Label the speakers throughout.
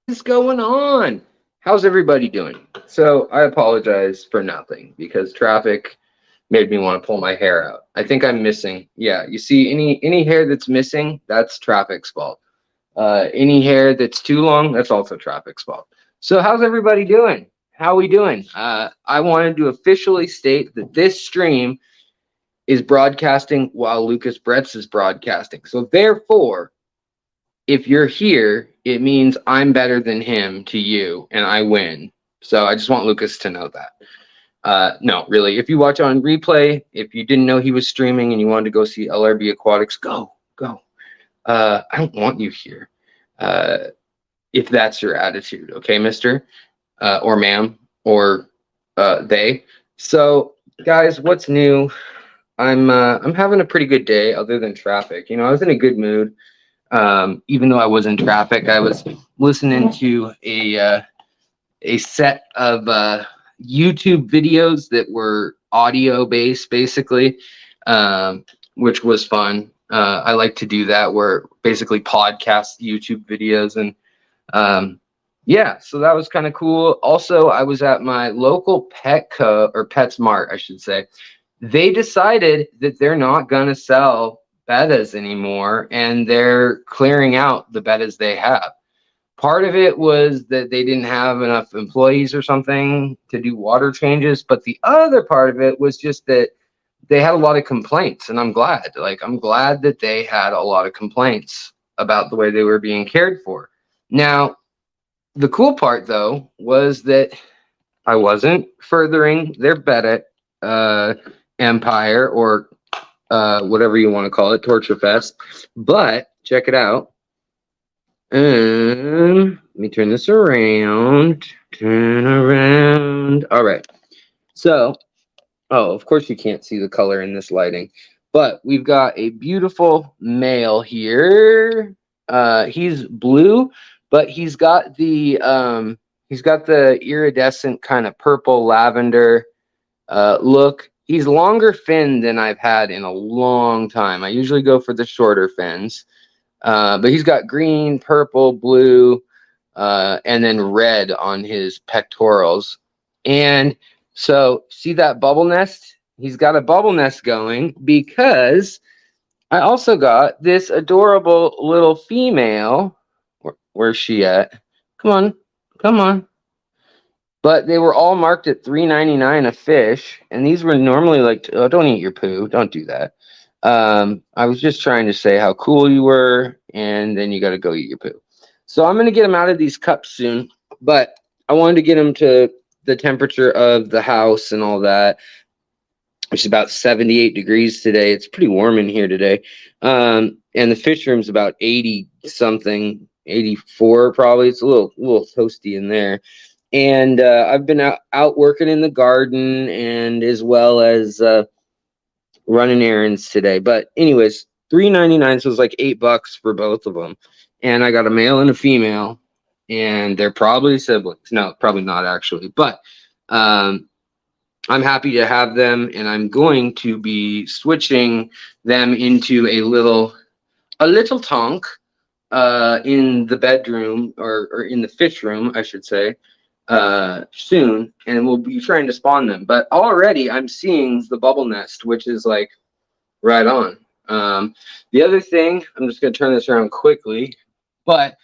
Speaker 1: What's going on? How's everybody doing? So I apologize for nothing because traffic made me want to pull my hair out. I think I'm missing. Yeah, you see any hair that's missing, that's traffic's fault. Any hair that's too long, that's also traffic's fault. So how's everybody doing? How we doing? I wanted to officially state that this stream is broadcasting while Lucas Bretz is broadcasting. So therefore, if you're here, it means I'm better than him to you and I win. So I just want Lucas to know that. No, really. If you watch on replay, if you didn't know he was streaming and you wanted to go see LRB Aquatics, go. I don't want you here. Uh, if that's your attitude, okay, mister? Or ma'am, or they. So, guys, what's new? I'm having a pretty good day other than traffic. You know, I was in a good mood. Even though I was in traffic, I was listening to a set of YouTube videos that were audio based, basically, which was fun. I like to do that, where basically podcast YouTube videos, and yeah, so that was kind of cool. Also, I was at my local Petco or PetSmart, I should say. They decided that they're not going to sell bettas anymore, and they're clearing out the bettas they have. Part of it was that they didn't have enough employees or something to do water changes, but the other part of it was just that they had a lot of complaints, and I'm glad. Like, I'm glad that they had a lot of complaints about the way they were being cared for. Now, the cool part though was that I wasn't furthering their betta empire, or whatever you want to call it, torture fest. But check it out. Let me turn this around. Turn around. All right. So, oh, of course you can't see the color in this lighting, but we've got a beautiful male here. He's blue, but he's got the iridescent kind of purple lavender look. He's longer finned than I've had in a long time. I usually go for the shorter fins. But he's got green, purple, blue, and then red on his pectorals. And so, see that bubble nest? He's got a bubble nest going because I also got this adorable little female. Where's she at? Come on, come on. But they were all marked at $3.99 a fish, and these were normally like, oh, don't eat your poo, don't do that. I was just trying to say how cool you were, and then you got to go eat your poo. So I'm gonna get them out of these cups soon, but I wanted to get them to the temperature of the house and all that. It's about 78 degrees today. It's pretty warm in here today, and the fish room's about 80 something, 84 probably. It's a little toasty in there. And I've been out working in the garden, and as well as running errands today. But anyways, $3.99, so it was like $8 for both of them. And I got a male and a female, and they're probably siblings. No, probably not actually, but I'm happy to have them, and I'm going to be switching them into a little tank in the bedroom, or in the fish room, I should say, soon, and we'll be trying to spawn them. But already I'm seeing the bubble nest, which is like right on. The other thing, I'm just going to turn this around quickly, but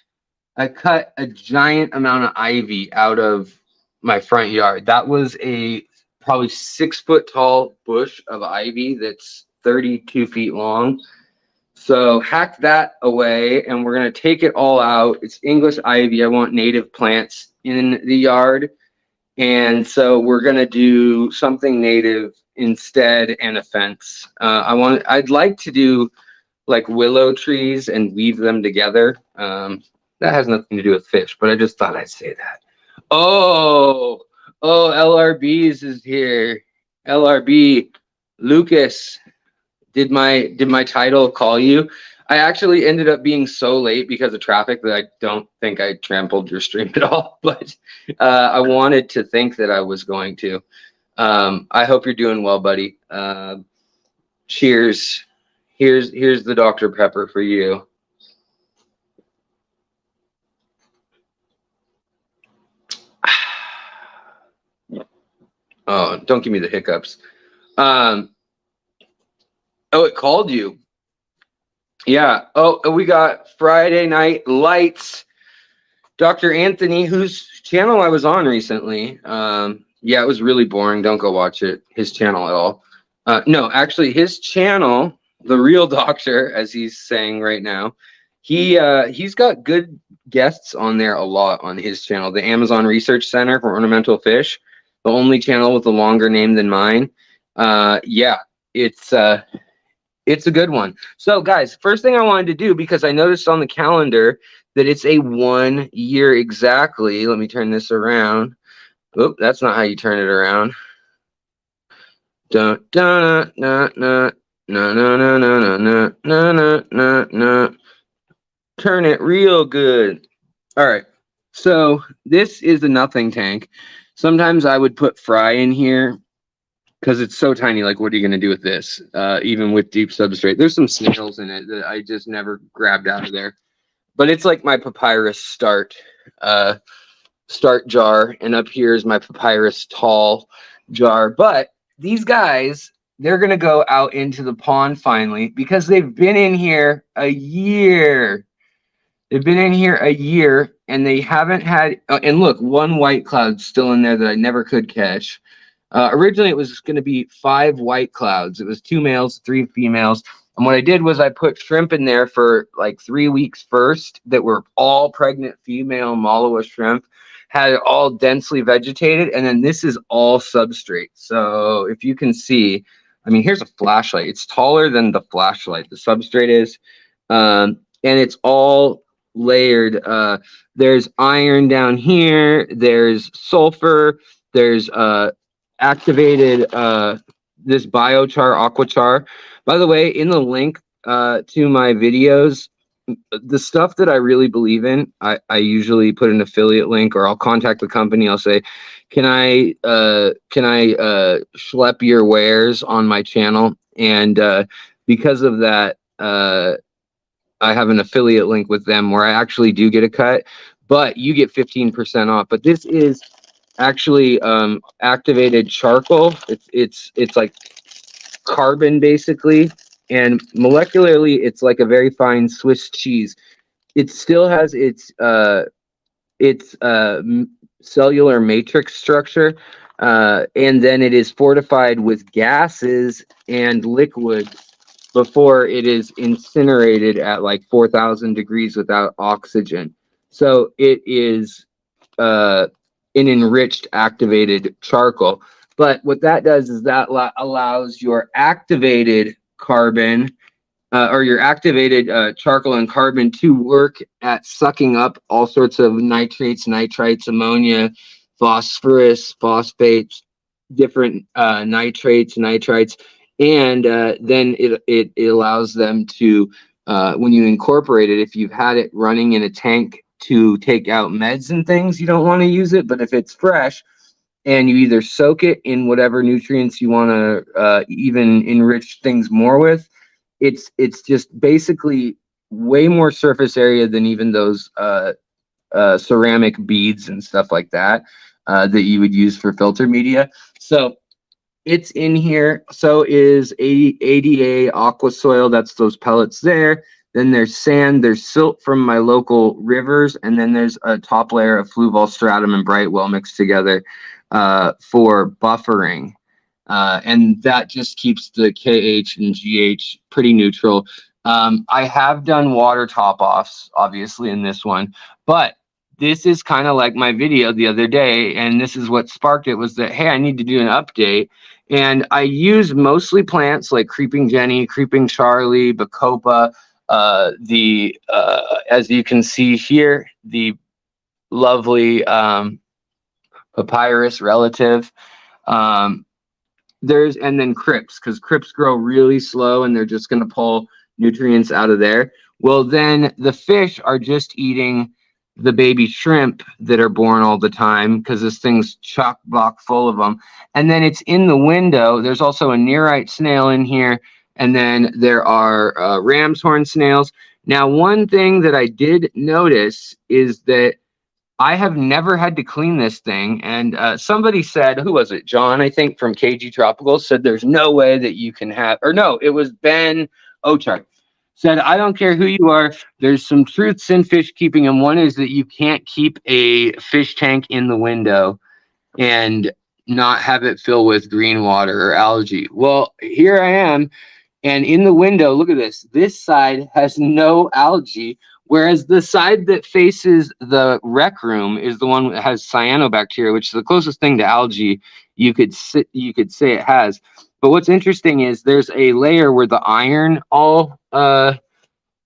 Speaker 1: I cut a giant amount of ivy out of my front yard. That was a probably 6 foot tall bush of ivy that's 32 feet long. So hack that away, and we're going to take it all out. It's English ivy. I want native plants in the yard. And so we're going to do something native instead, and a fence. I'd like to do like willow trees and weave them together. That has nothing to do with fish, but I just thought I'd say that. Oh, LRBs is here. LRB, Lucas. Did my title call you? I actually ended up being so late because of traffic that I don't think I trampled your stream at all, but I wanted to think that I was going to. I hope you're doing well, buddy. Cheers. Here's the Dr. Pepper for you. Oh, don't give me the hiccups. Oh, it called you. Yeah. Oh, we got Friday Night Lights. Dr. Anthony, whose channel I was on recently. Yeah, it was really boring. Don't go watch it. His channel at all. No, actually, his channel, The Real Doctor, as he's saying right now, he's got good guests on there a lot on his channel. The Amazon Research Center for Ornamental Fish, the only channel with a longer name than mine. Yeah, it's a good one. So, guys, first thing I wanted to do, because I noticed on the calendar that it's a 1 year exactly. Let me turn this around. Oh, that's not how you turn it around. Dun, dun, dun, dun, no, no, no, no, no, no, no, no, no, no. Turn it real good. All right. So this is the nothing tank. Sometimes I would put fry in here because it's so tiny. Like, what are you going to do with this? Even with deep substrate, there's some snails in it that I just never grabbed out of there. But it's like my papyrus start jar, and up here is my papyrus tall jar. But these guys, they're gonna go out into the pond finally because they've been in here a year. They've been in here a year and they haven't had. And look, one white cloud still in there that I never could catch. Originally, it was going to be 5 white clouds. It was 2 males, 3 females. And what I did was I put shrimp in there for like 3 weeks first that were all pregnant female Malawa shrimp, had it all densely vegetated. And then this is all substrate. So if you can see, I mean, here's a flashlight. It's taller than the flashlight. The substrate is. And it's all layered. There's iron down here. There's sulfur. There's activated this biochar aquachar. By the way, in the link to my videos, the stuff that I really believe in, I usually put an affiliate link, or I'll contact the company. I'll say, can I schlep your wares on my channel? And because of that, I have an affiliate link with them where I actually do get a cut, but you get 15% off. But this is actually activated charcoal. It's like carbon basically, and molecularly it's like a very fine Swiss cheese. It still has its cellular matrix structure, and then it is fortified with gases and liquid before it is incinerated at like 4,000 degrees without oxygen. So it is an enriched activated charcoal. But what that does is that allows your activated carbon or your activated charcoal and carbon to work at sucking up all sorts of nitrates, nitrites, ammonia, phosphorus, phosphates, different nitrates, nitrites, and then it allows them to, when you incorporate it, if you've had it running in a tank to take out meds and things, you don't want to use it. But if it's fresh and you either soak it in whatever nutrients you want to even enrich things more with, it's just basically way more surface area than even those ceramic beads and stuff like that that you would use for filter media. So it's in here. So is ADA aqua soil. That's those pellets there. Then there's sand. There's silt from my local rivers. And then there's a top layer of fluval stratum and bright well mixed together for buffering. And that just keeps the KH and GH pretty neutral. I have done water top-offs, obviously, in this one. But this is kind of like my video the other day, and this is what sparked it, was that, hey, I need to do an update. And I use mostly plants like Creeping Jenny, Creeping Charlie, Bacopa, as you can see here, the lovely papyrus relative. And then crypts, because crypts grow really slow and they're just going to pull nutrients out of there. Well, then the fish are just eating the baby shrimp that are born all the time, because this thing's chock block full of them. And then it's in the window. There's also a nearite snail in here. And then there are ram's horn snails. Now, one thing that I did notice is that I have never had to clean this thing. And somebody said, who was it? John, I think, from KG Tropical said there's no way that you can have, or no, it was Ben Ochart. Said, I don't care who you are. There's some truths in fish keeping, and one is that you can't keep a fish tank in the window and not have it fill with green water or algae. Well, here I am. And in the window, look at this. This side has no algae, whereas the side that faces the rec room is the one that has cyanobacteria, which is the closest thing to algae you could say it has. But what's interesting is there's a layer where the iron all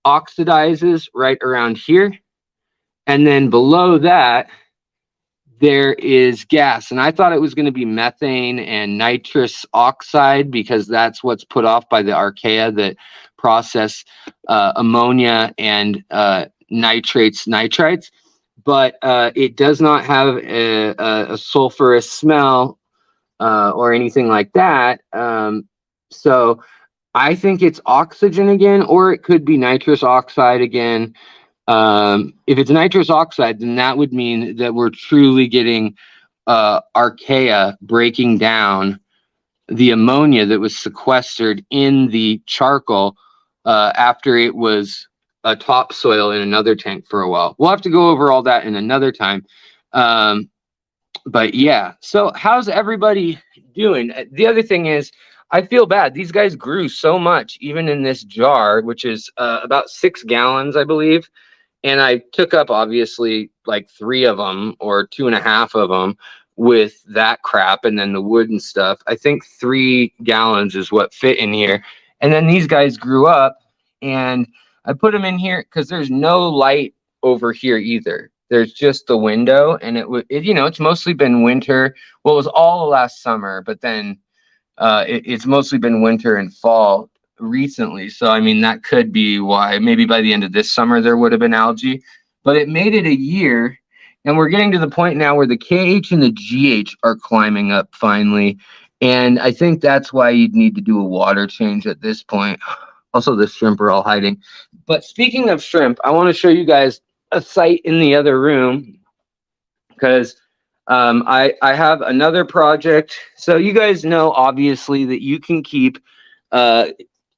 Speaker 1: oxidizes right around here, and then below that there is gas, and I thought it was going to be methane and nitrous oxide because that's what's put off by the archaea that process ammonia and nitrites, but it does not have a sulfurous smell or anything like that. So I think it's oxygen again, or it could be nitrous oxide again. If it's nitrous oxide, then that would mean that we're truly getting archaea breaking down the ammonia that was sequestered in the charcoal after it was a topsoil in another tank for a while. We'll have to go over all that in another time. But yeah, so how's everybody doing? The other thing is, I feel bad. These guys grew so much, even in this jar, which is about 6 gallons, I believe. And I took up obviously like 3 of them or 2.5 of them with that crap and then the wood and stuff. I think 3 gallons is what fit in here. And then these guys grew up and I put them in here because there's no light over here either. There's just the window, and it's mostly been winter. Well, it was all last summer, but then it's mostly been winter and fall recently. So I mean, that could be why maybe by the end of this summer there would have been algae, but it made it a year, and we're getting to the point now where the KH and the GH are climbing up finally, and I think that's why you'd need to do a water change at this point. Also, the shrimp are all hiding. But speaking of shrimp, I want to show you guys a site in the other room because I have another project. So you guys know obviously that you can keep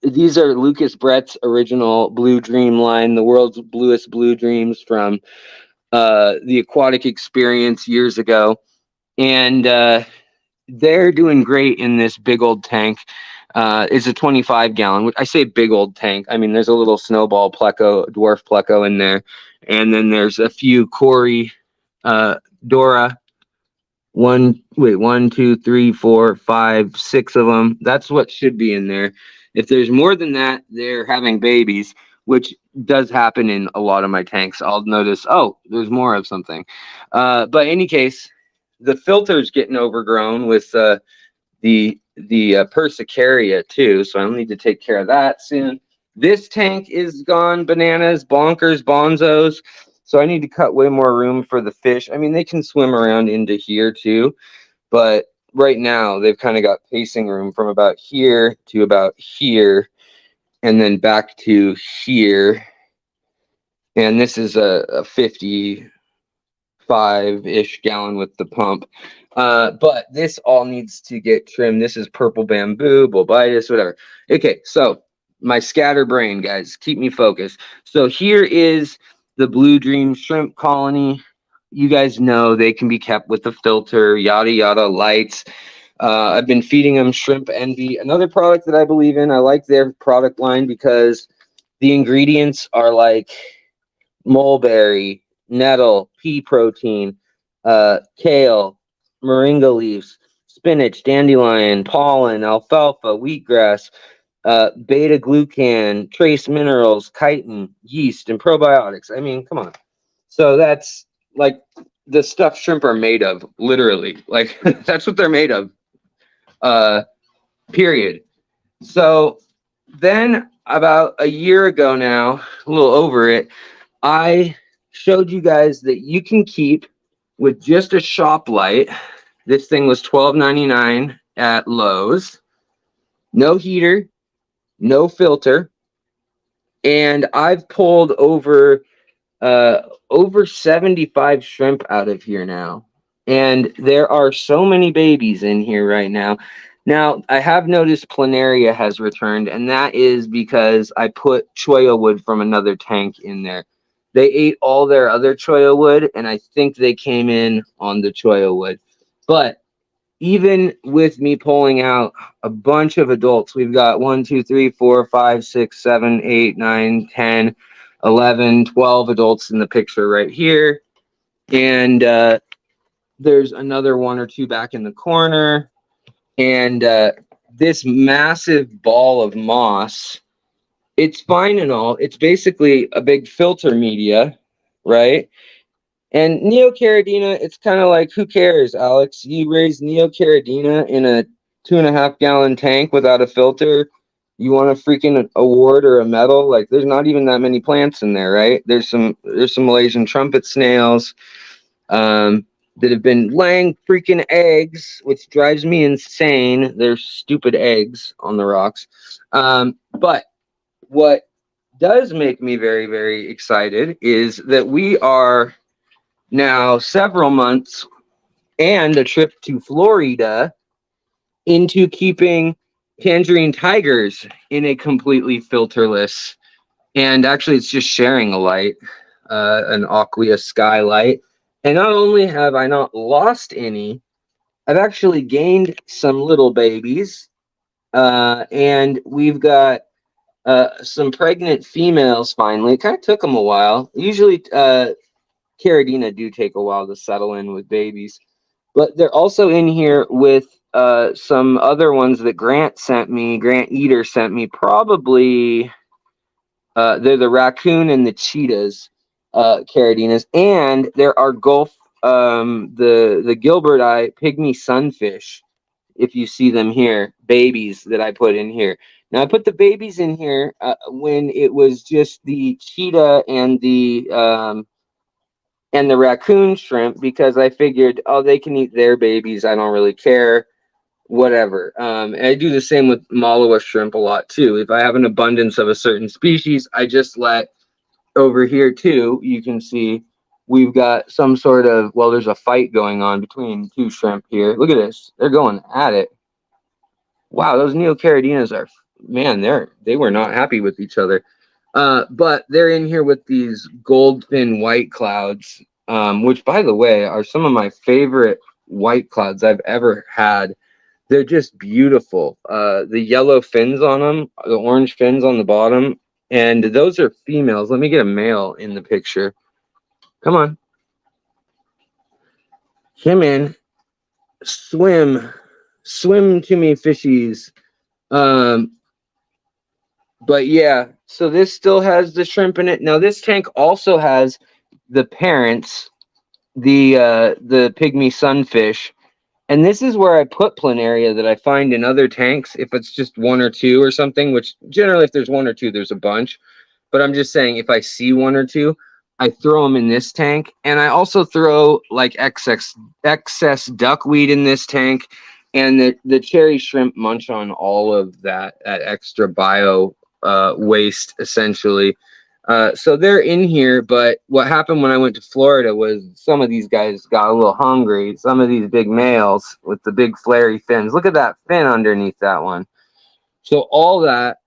Speaker 1: these are Lucas Brett's original Blue Dream line, the world's bluest blue dreams from the Aquatic experience years ago. And they're doing great in this big old tank. It's a 25 gallon. I say big old tank. I mean, there's a little snowball pleco, dwarf pleco in there. And then there's a few Cory, Dora. 1, 2, 3, 4, 5, 6 of them. That's what should be in there. If there's more than that, they're having babies, which does happen in a lot of my tanks. I'll notice, oh, there's more of something. But in any case, the filter's getting overgrown with the Persicaria too, so I'll need to take care of that soon. This tank is gone bananas, bonkers, bonzos. So I need to cut way more room for the fish. I mean, they can swim around into here too, but right now they've kind of got pacing room from about here to about here, and then back to here. And this is a 55-ish gallon with the pump. But this all needs to get trimmed. This is purple bamboo, bulbitis, whatever. Okay, so my scatterbrain, guys, keep me focused. So here is the Blue Dream shrimp colony. You guys know they can be kept with the filter, yada yada, lights. I've been feeding them Shrimp Envy, another product that I believe in. I like their product line because the ingredients are like mulberry, nettle, pea protein, kale, moringa leaves, spinach, dandelion, pollen, alfalfa, wheatgrass, beta glucan, trace minerals, chitin, yeast, and probiotics. I mean, come on. So that's like the stuff shrimp are made of, literally. Like that's what they're made of. Period. So then about a year ago now, a little over it, I showed you guys that you can keep with just a shop light. This thing was $12.99 at Lowe's. No heater, no filter. And I've pulled over over 75 shrimp out of here now. And there are so many babies in here right now. Now, I have noticed planaria has returned, and that is because I put cholla wood from another tank in there. They ate all their other cholla wood, and I think they came in on the cholla wood. But even with me pulling out a bunch of adults, we've got 1, 2, 3, 4, 5, 6, 7, 8, 9, 10, 11, 12 adults in the picture right here. And there's another 1 or 2 back in the corner. And this massive ball of moss, it's fine and all. It's basically a big filter media, right? And neocaridina, it's kind of like, who cares, Alex? You raise neocaridina in a 2.5-gallon tank without a filter. You want a freaking award or a medal? Like, there's not even that many plants in there, right? There's some Malaysian trumpet snails that have been laying freaking eggs, which drives me insane. They're stupid eggs on the rocks. But what does make me very, very excited is that we are now several months and a trip to Florida into keeping tangerine tigers in a completely filterless, and actually it's just sharing a light, an aqua skylight. And not only have I not lost any, I've actually gained some little babies, and we've got some pregnant females finally. It kind of took them a while. Usually caridina do take a while to settle in with babies, but they're also in here with some other ones that Grant EDER sent me. Probably they're the raccoon and the cheetahs caridinas, and there are the Gilbert eye pygmy sunfish. If you see them here, babies that I put in here. Now I put the babies in here when it was just the cheetah and the raccoon shrimp, because I figured, oh, they can eat their babies. I don't really care, whatever. And I do the same with Malawa shrimp a lot too. If I have an abundance of a certain species, I just let over here too. You can see we've got some sort of, well, there's a fight going on between 2 shrimp here. Look at this. They're going at it. Wow, those neocaridinas are, man, they were not happy with each other. But they're in here with these goldfin white clouds, which, by the way, are some of my favorite white clouds I've ever had. They're just beautiful. The yellow fins on them, the orange fins on the bottom, and those are females. Let me get a male in the picture. Come on. Come in. Swim to me, fishies. But yeah, so this still has the shrimp in it. Now this tank also has the parents, the pygmy sunfish, and this is where I put planaria that I find in other tanks if it's just 1 or 2 or something, which generally if there's 1 or 2 there's a bunch, but I'm just saying if I see 1 or 2 I throw them in this tank. And I also throw like excess duckweed in this tank, and the cherry shrimp munch on all of that extra bio waste essentially. So they're in here, but what happened when I went to Florida was some of these guys got a little hungry. Some of these big males with the big flary fins. Look at that fin underneath that one. So all that,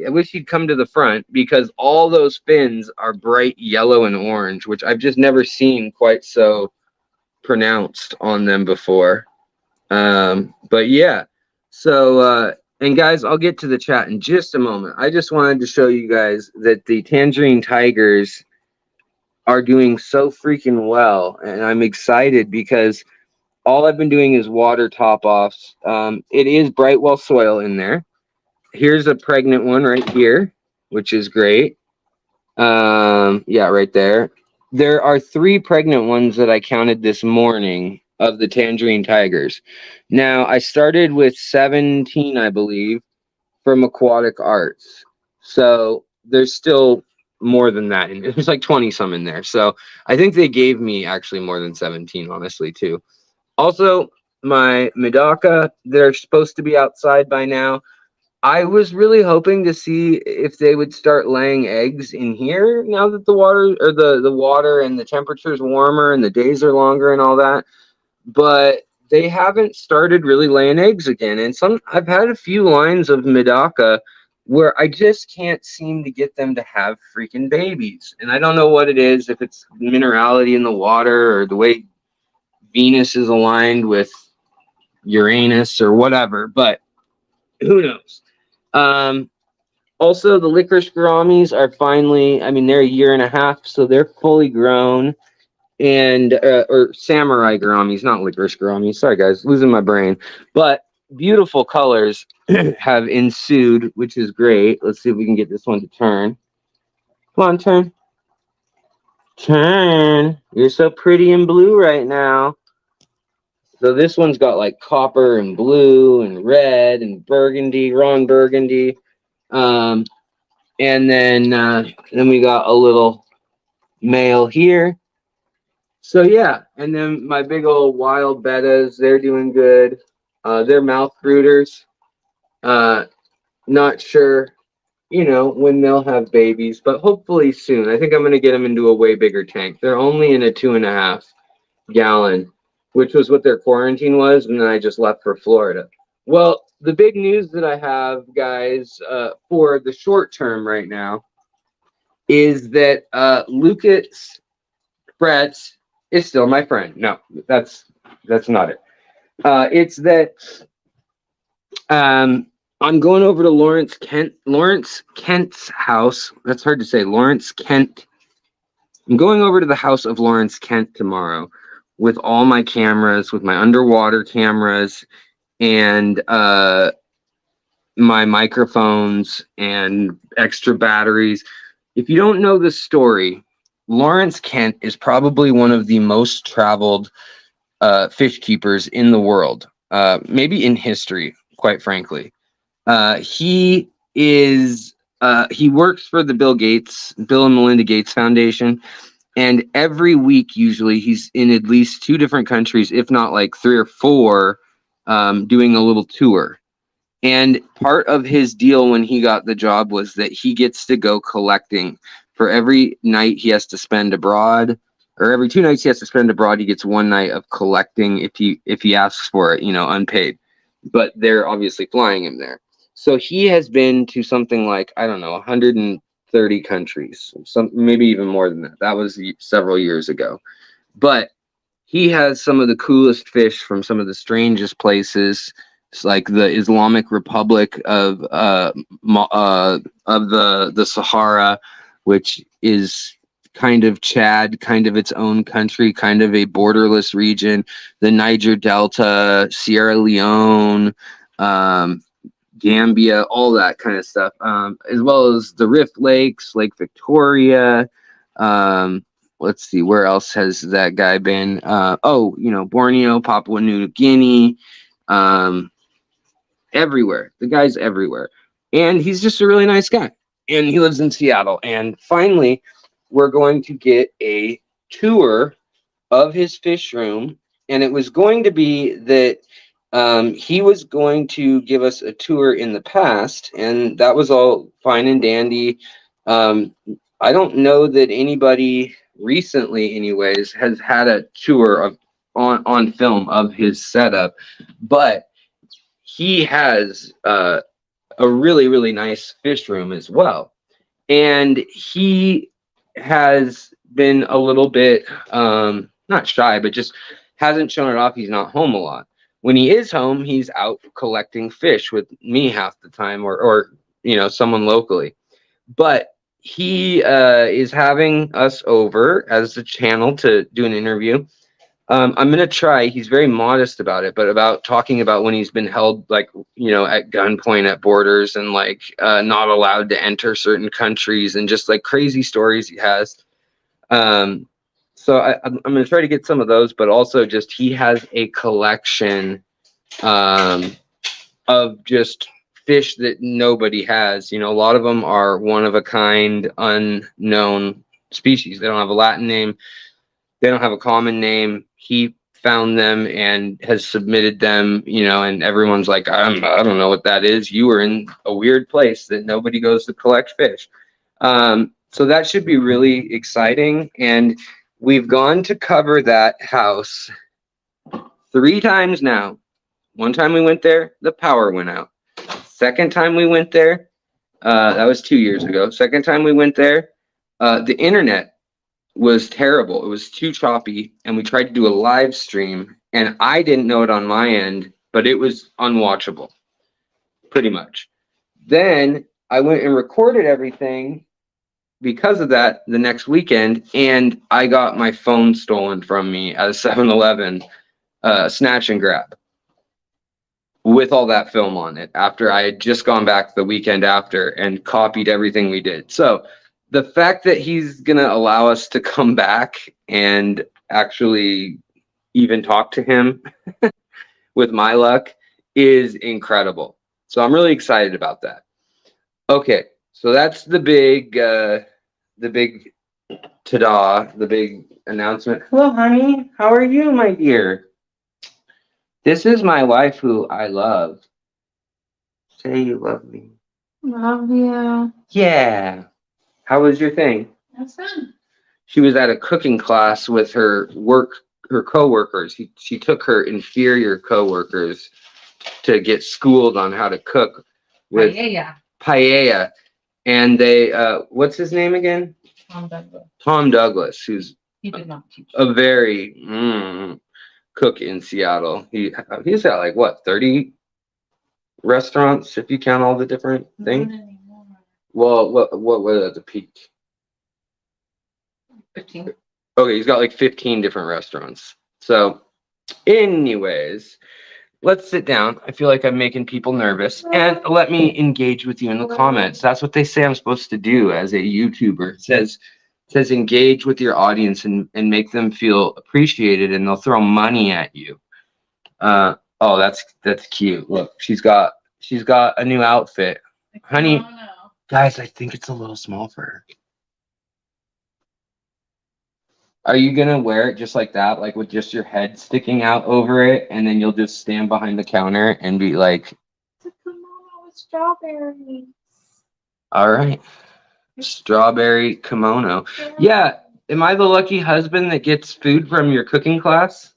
Speaker 1: I wish he'd come to the front, because all those fins are bright yellow and orange, which I've just never seen quite so pronounced on them before. But yeah, so and guys, I'll get to the chat in just a moment. I just wanted to show you guys that the tangerine tigers are doing so freaking well, and I'm excited because all I've been doing is water top offs. It is Brightwell soil in there. Here's a pregnant one right here, which is great. Yeah, right there. There are 3 pregnant ones that I counted this morning of the tangerine tigers. Now, I started with 17, I believe, from Aquatic Arts. So there's still more than that. And there's like 20 some in there. So I think they gave me actually more than 17, honestly, too. Also, my Medaka, they're supposed to be outside by now. I was really hoping to see if they would start laying eggs in here now that the water or the water and the temperature is warmer and the days are longer and all that. But they haven't started really laying eggs again. And I've had a few lines of Medaka where I just can't seem to get them to have freaking babies. And I don't know what it is, if it's minerality in the water or the way Venus is aligned with Uranus or whatever, but who knows? Um, Also, the licorice gouramis are finally, I mean, they're a year and a half, so they're fully grown. And, or samurai gouramis, not licorice gouramis. Sorry, guys, losing my brain. But beautiful colors have ensued, which is great. Let's see if we can get this one to turn. Come on, turn. Turn. You're so pretty and blue right now. So this one's got like copper and blue and red and burgundy, Ron burgundy. And then we got a little male here. So yeah, and then my big old wild bettas, they're doing good. They're mouth brooders. Not sure, when they'll have babies, but hopefully soon. I think I'm gonna get them into a way bigger tank. They're only in a 2.5 gallon, which was what their quarantine was, and then I just left for Florida. Well, the big news that I have, guys, for the short term right now is that Lucas Fretz is still my friend. No, that's not it. It's that I'm going over to Lawrence Kent's house. That's hard to say. Lawrence Kent. I'm going over to the house of Lawrence Kent tomorrow with all my cameras, with my underwater cameras, and my microphones and extra batteries. If you don't know the story, Lawrence Kent is probably one of the most traveled fish keepers in the world, maybe in history, quite frankly. He works for the Bill and Melinda Gates Foundation, and every week, usually, he's in at least 2 different countries, if not like 3 or 4, doing a little tour. And part of his deal when he got the job was that he gets to go collecting. For every night he has to spend abroad, or every 2 nights he has to spend abroad, he gets 1 night of collecting if he asks for it, unpaid. But they're obviously flying him there. So he has been to something like, I don't know, 130 countries, maybe even more than that. That was several years ago. But he has some of the coolest fish from some of the strangest places. It's like the Islamic Republic of the Sahara, which is kind of Chad, kind of its own country, kind of a borderless region. The Niger Delta, Sierra Leone, Gambia, all that kind of stuff, as well as the Rift Lakes, Lake Victoria. Let's see, where else has that guy been? Borneo, Papua New Guinea. Everywhere. The guy's everywhere. And he's just a really nice guy. And he lives in Seattle. And finally, we're going to get a tour of his fish room. And it was going to be that he was going to give us a tour in the past. And that was all fine and dandy. I don't know that anybody recently, anyways, has had a tour on film of his setup. But he has a really, really nice fish room as well. And he has been a little bit, not shy, but just hasn't shown it off. He's not home a lot. When he is home, he's out collecting fish with me half the time or someone locally. But he is having us over as a channel to do an interview. I'm going to try, he's very modest about it, but about talking about when he's been held, like, at gunpoint at borders and not allowed to enter certain countries and just like crazy stories he has. So I'm going to try to get some of those, but also just he has a collection of just fish that nobody has. A lot of them are one of a kind, unknown species. They don't have a Latin name. They don't have a common name. He found them and has submitted them, you know, and everyone's like, I don't know what that is. You were in a weird place that nobody goes to collect fish. So that should be really exciting. And we've gone to cover that house 3 times now. One time we went there, the power went out. Second time we went there, that was 2 years ago. Second time we went there, the internet was terrible. It was too choppy, and we tried to do a live stream, and I didn't know it on my end, but it was unwatchable, pretty much. Then I went and recorded everything because of that the next weekend, and I got my phone stolen from me at a 7-Eleven, snatch and grab, with all that film on it after I had just gone back the weekend after and copied everything we did. So the fact that he's going to allow us to come back and actually even talk to him with my luck is incredible. So I'm really excited about that. Okay, so that's the big ta-da, the big announcement. Hello, honey. How are you, my dear? This is my wife who I love. Say you love me.
Speaker 2: Love you.
Speaker 1: Yeah. How was your thing?
Speaker 2: That's fun.
Speaker 1: She was at a cooking class with her coworkers. She took her inferior coworkers to get schooled on how to cook with paella. And they, what's his name again?
Speaker 2: Tom Douglas.
Speaker 1: Tom Douglas, who's
Speaker 2: He did not teach.
Speaker 1: a very cook in Seattle. He's at like what, 30 restaurants if you count all the different things. Well, what was at the peak?
Speaker 2: 15.
Speaker 1: Okay, he's got like 15 different restaurants. So, anyways, let's sit down. I feel like I'm making people nervous, and let me engage with you in the comments. That's what they say I'm supposed to do as a YouTuber. It says engage with your audience and make them feel appreciated, and they'll throw money at you. Oh, that's cute. Look, she's got a new outfit. Honey, guys, I think it's a little small for her. Are you gonna wear it just like that, like with just your head sticking out over it, and then you'll just stand behind the counter and be like,
Speaker 2: it's a kimono with strawberries.
Speaker 1: All right. Strawberry kimono. Yeah. Am I the lucky husband that gets food from your cooking class?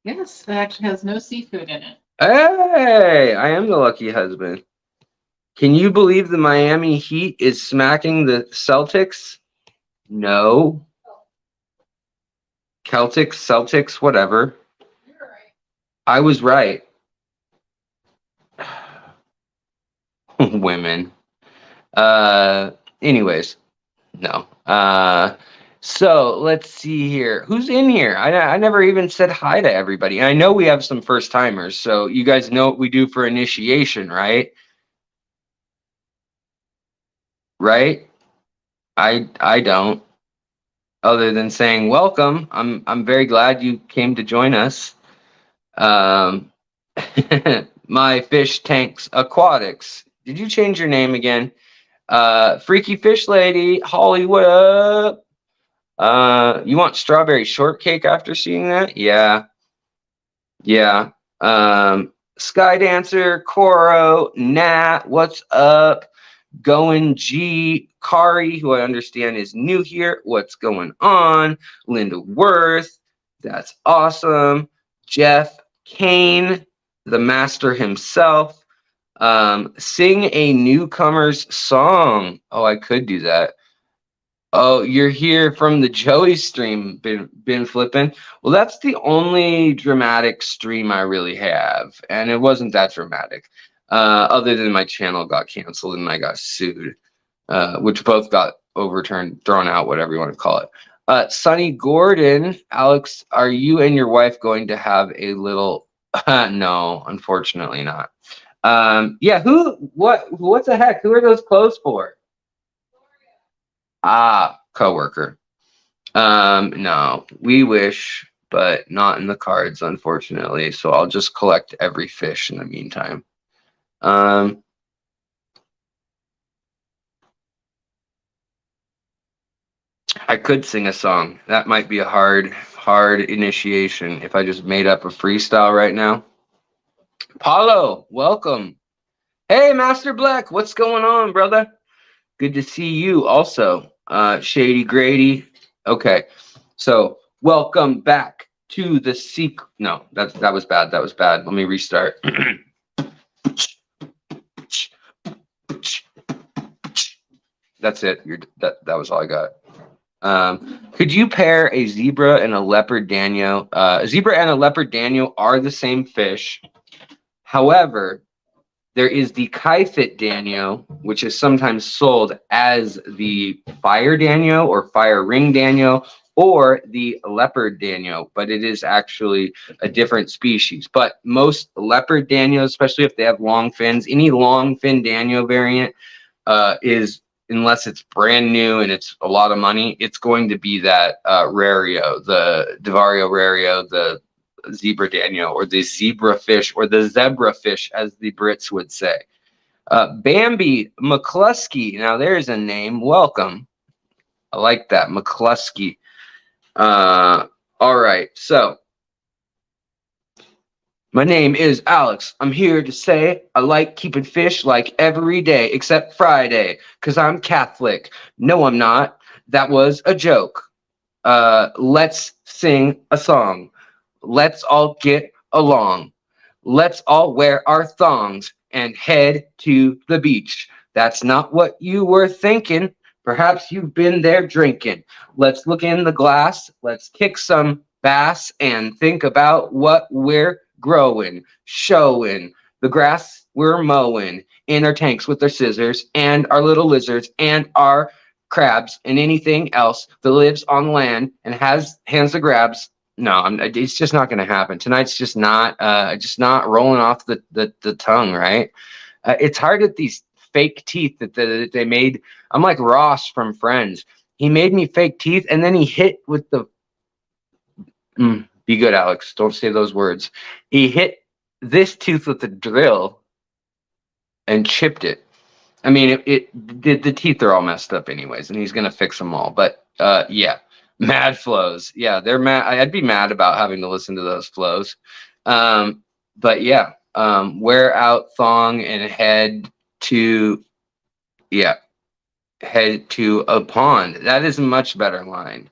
Speaker 2: Yes, it actually has no seafood in it.
Speaker 1: Hey, I am the lucky husband. Can you believe the Miami Heat is smacking the Celtics? No. Celtics, whatever.
Speaker 2: You're right.
Speaker 1: I was right. Women. Anyways, no. So let's see here. Who's in here? I never even said hi to everybody. And I know we have some first timers, so you guys know what we do for initiation, right? Right? I don't. Other than saying welcome, I'm very glad you came to join us. My fish tanks, Aquatics. Did you change your name again? Freaky Fish Lady, Holly, what up? You want strawberry shortcake after seeing that? Yeah. Sky Dancer, Coro, Nat, what's up? Going G, Kari, who I understand is new here. What's going on? Linda Worth, that's awesome. Jeff Kane, the master himself. Sing a newcomer's song. Oh, I could do that. Oh, you're here from the Joey stream, been flipping. Well, that's the only dramatic stream I really have, and it wasn't that dramatic. Other than my channel got canceled and I got sued, which both got overturned, thrown out, whatever you want to call it. Sonny Gordon, Alex, are you and your wife going to have a little? No, unfortunately not. Yeah, what the heck? Who are those clothes for? Coworker. No, we wish, but not in the cards, unfortunately. So I'll just collect every fish in the meantime. I could sing a song. That might be a hard hard initiation if I just made up a freestyle right now. Paulo, welcome. Hey, Master Black, what's going on, brother? Good to see you also. Shady Grady. Okay, so welcome back to the secret. No, that was bad. That was bad. Let me restart. That's it. That was all I got. Could you pair a zebra and a leopard danio? A zebra and a leopard danio are the same fish. However, there is the Kaifit danio, which is sometimes sold as the fire danio or fire ring danio or the leopard danio, but it is actually a different species. But most leopard danios, especially if they have long fins, any long fin danio variant is, unless it's brand new and it's a lot of money, it's going to be that Rario, the Divario Rario, the zebra danio, or the zebra fish, or the zebra fish, as the Brits would say. Bambi McCluskey. Now there's a name. Welcome. I like that, McCluskey. All right. So my name is Alex. I'm here to say I like keeping fish like every day except Friday, because I'm Catholic. No, I'm not. That was a joke. Let's sing a song. Let's all get along. Let's all wear our thongs and head to the beach. That's not what you were thinking. Perhaps you've been there drinking. Let's look in the glass. Let's kick some bass and think about what we're growing, showing the grass we're mowing in our tanks with our scissors and our little lizards and our crabs and anything else that lives on land and has hands to grabs. No, it's just not going to happen. Tonight's just not rolling off the tongue, right? It's hard at these fake teeth that they made. I'm like Ross from Friends. He made me fake teeth, and then he hit with the. Be good, Alex. Don't say those words. He hit this tooth with the drill and chipped it. I mean, the teeth are all messed up anyways, and he's gonna fix them all. But yeah. Mad flows. Yeah, they're mad. I'd be mad about having to listen to those flows. But yeah, wear out thong and head to a pond. That is a much better line.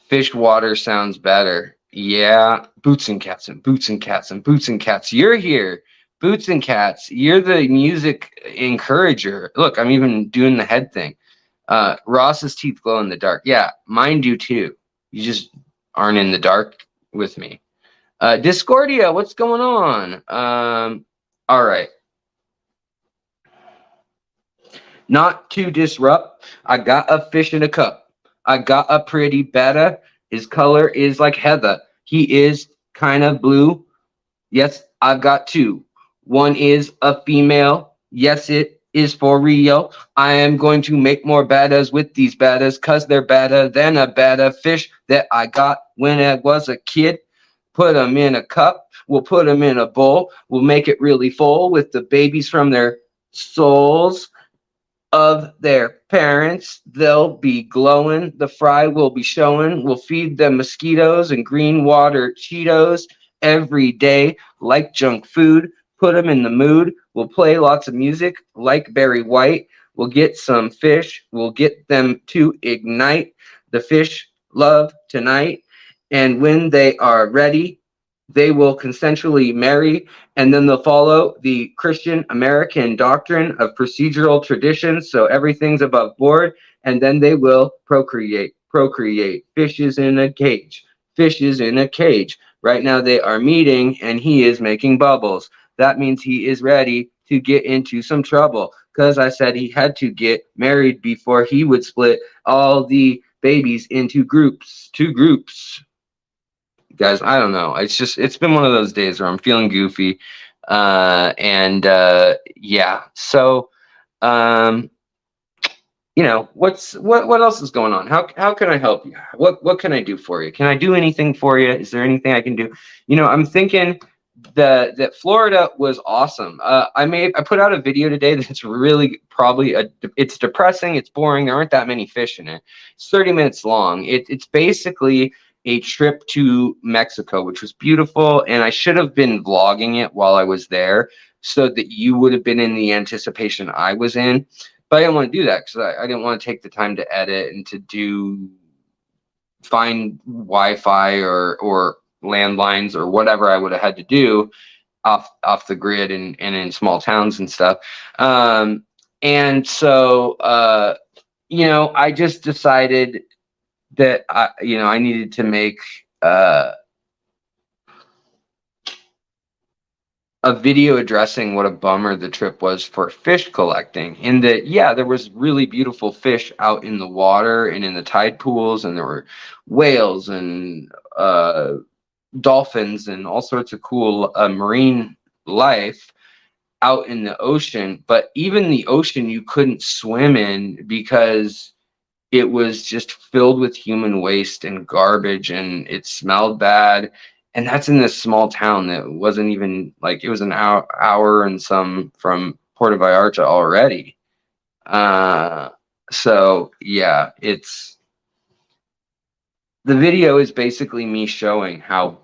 Speaker 1: Fish water sounds better. Yeah, boots and cats and boots and cats and boots and cats. You're here. Boots and cats. You're the music encourager. Look, I'm even doing the head thing. Ross's teeth glow in the dark. Yeah, mine do too. You just aren't in the dark with me. Discordia, what's going on? All right. Not to disrupt, I got a fish in a cup. I got a pretty betta. His color is like heather. He is kind of blue. Yes, I've got two. One is a female. Yes, it is for real. I am going to make more bettas with these bettas because they're better than a betta fish that I got when I was a kid. Put them in a cup. We'll put them in a bowl. We'll make it really full with the babies from their souls of their parents. They'll be glowing. The fry will be showing. We'll feed them mosquitoes and green water Cheetos every day like junk food. Put them in the mood. We'll play lots of music like Barry White. We'll get some fish. We'll get them to ignite the fish love tonight. And when they are ready, they will consensually marry. And then they'll follow the Christian American doctrine of procedural traditions. So everything's above board. And then they will procreate. Fishes in a cage. Fishes in a cage. Right now they are meeting and he is making bubbles. That means he is ready to get into some trouble because I said he had to get married before he would split all the babies into groups, 2 groups. Guys, I don't know. It's been one of those days where I'm feeling goofy. Yeah. So, what else is going on? How can I help you? What can I do for you? Can I do anything for you? Is there anything I can do? I'm thinking that Florida was awesome. I put out a video today that's really probably it's depressing, it's boring, there aren't that many fish in it. It's 30 minutes long. It's basically a trip to Mexico, which was beautiful, and I should have been vlogging it while I was there so that you would have been in the anticipation I was in. But I didn't want to do that because I didn't want to take the time to edit and to find Wi-Fi or landlines or whatever I would have had to do off the grid and in small towns and stuff. And so I just decided that I needed to make a video addressing what a bummer the trip was for fish collecting, in that, yeah, there was really beautiful fish out in the water and in the tide pools, and there were whales and dolphins and all sorts of cool marine life out in the ocean. But even the ocean you couldn't swim in because it was just filled with human waste and garbage, and it smelled bad. And that's in this small town that wasn't even like, it was an hour and some from Puerto Vallarta already. So yeah, the video is basically me showing how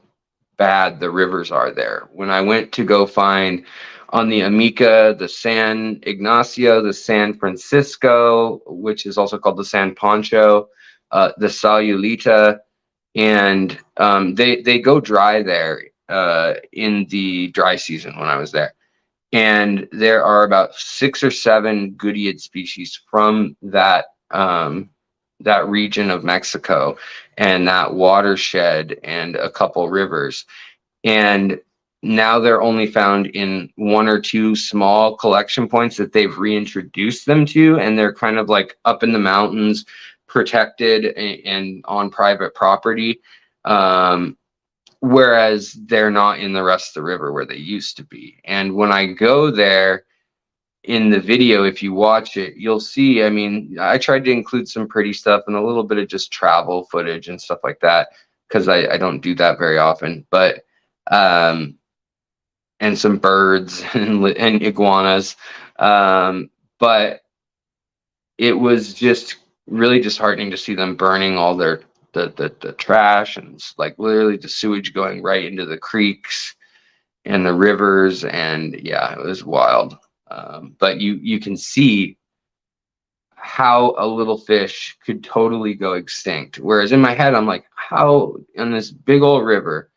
Speaker 1: bad the rivers are there. When I went to go find on the Amica, the San Ignacio, the San Francisco, which is also called the San Pancho, the Sayulita, and they go dry there in the dry season when I was there. And there are about 6 or 7 Goodyead species from that region of Mexico and that watershed and a couple rivers. And now they're only found in 1 or 2 small collection points that they've reintroduced them to, and they're kind of like up in the mountains, protected and on private property, whereas they're not in the rest of the river where they used to be. And when I go there, in the video, if you watch it, you'll see, I mean, I tried to include some pretty stuff and a little bit of just travel footage and stuff like that, because I don't do that very often. But and some birds and iguanas, but it was just really disheartening to see them burning all the trash, and like literally the sewage going right into the creeks and the rivers. And yeah, it was wild. But you can see how a little fish could totally go extinct. Whereas in my head, I'm like, how in this big old river,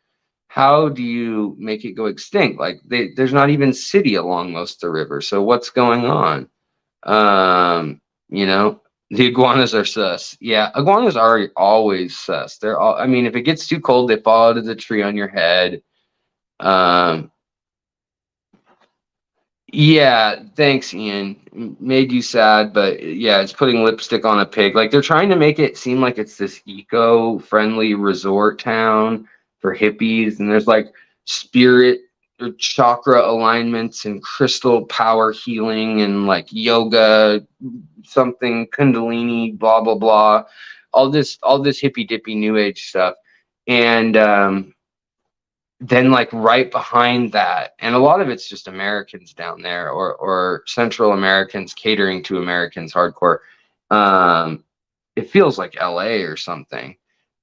Speaker 1: how do you make it go extinct? Like there's not even city along most of the river. So what's going on? The iguanas are sus. Yeah, iguanas are always sus. They're all, I mean, if it gets too cold, they fall out of the tree on your head. Yeah, thanks, Ian. Made you sad, but yeah, it's putting lipstick on a pig. Like, they're trying to make it seem like it's this eco-friendly resort town for hippies, and there's like spirit or chakra alignments and crystal power healing and like yoga, something Kundalini, blah blah blah, all this hippy dippy new age stuff. And then like right behind that, and a lot of it's just Americans down there, or Central Americans catering to Americans hardcore. It feels like LA or something.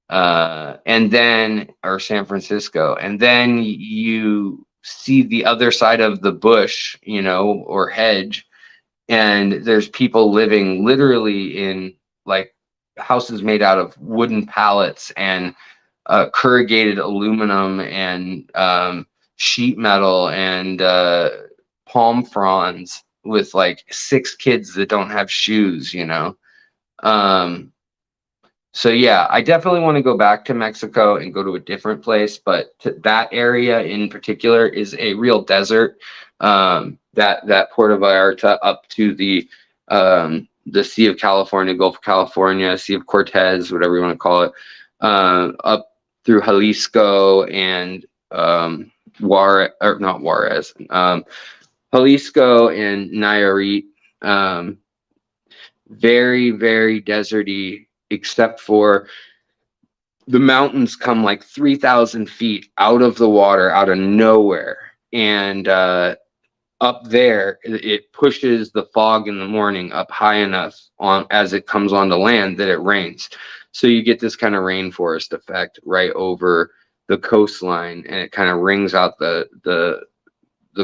Speaker 1: And then, or San Francisco, and then you see the other side of the bush, or hedge, and there's people living literally in like houses made out of wooden pallets and corrugated aluminum and sheet metal and palm fronds, with like 6 kids that don't have shoes. So yeah, I definitely want to go back to Mexico and go to a different place, but that area in particular is a real desert. That Puerto Vallarta up to the Sea of California, Gulf of California, Sea of Cortez, whatever you want to call it, up through Jalisco and Juarez, or not Juarez, Jalisco and Nayarit. Very, very deserty, except for the mountains come like 3,000 feet out of the water, out of nowhere. And up there, it pushes the fog in the morning up high enough on as it comes onto land that it rains. So you get this kind of rainforest effect right over the coastline, and it kind of rings out the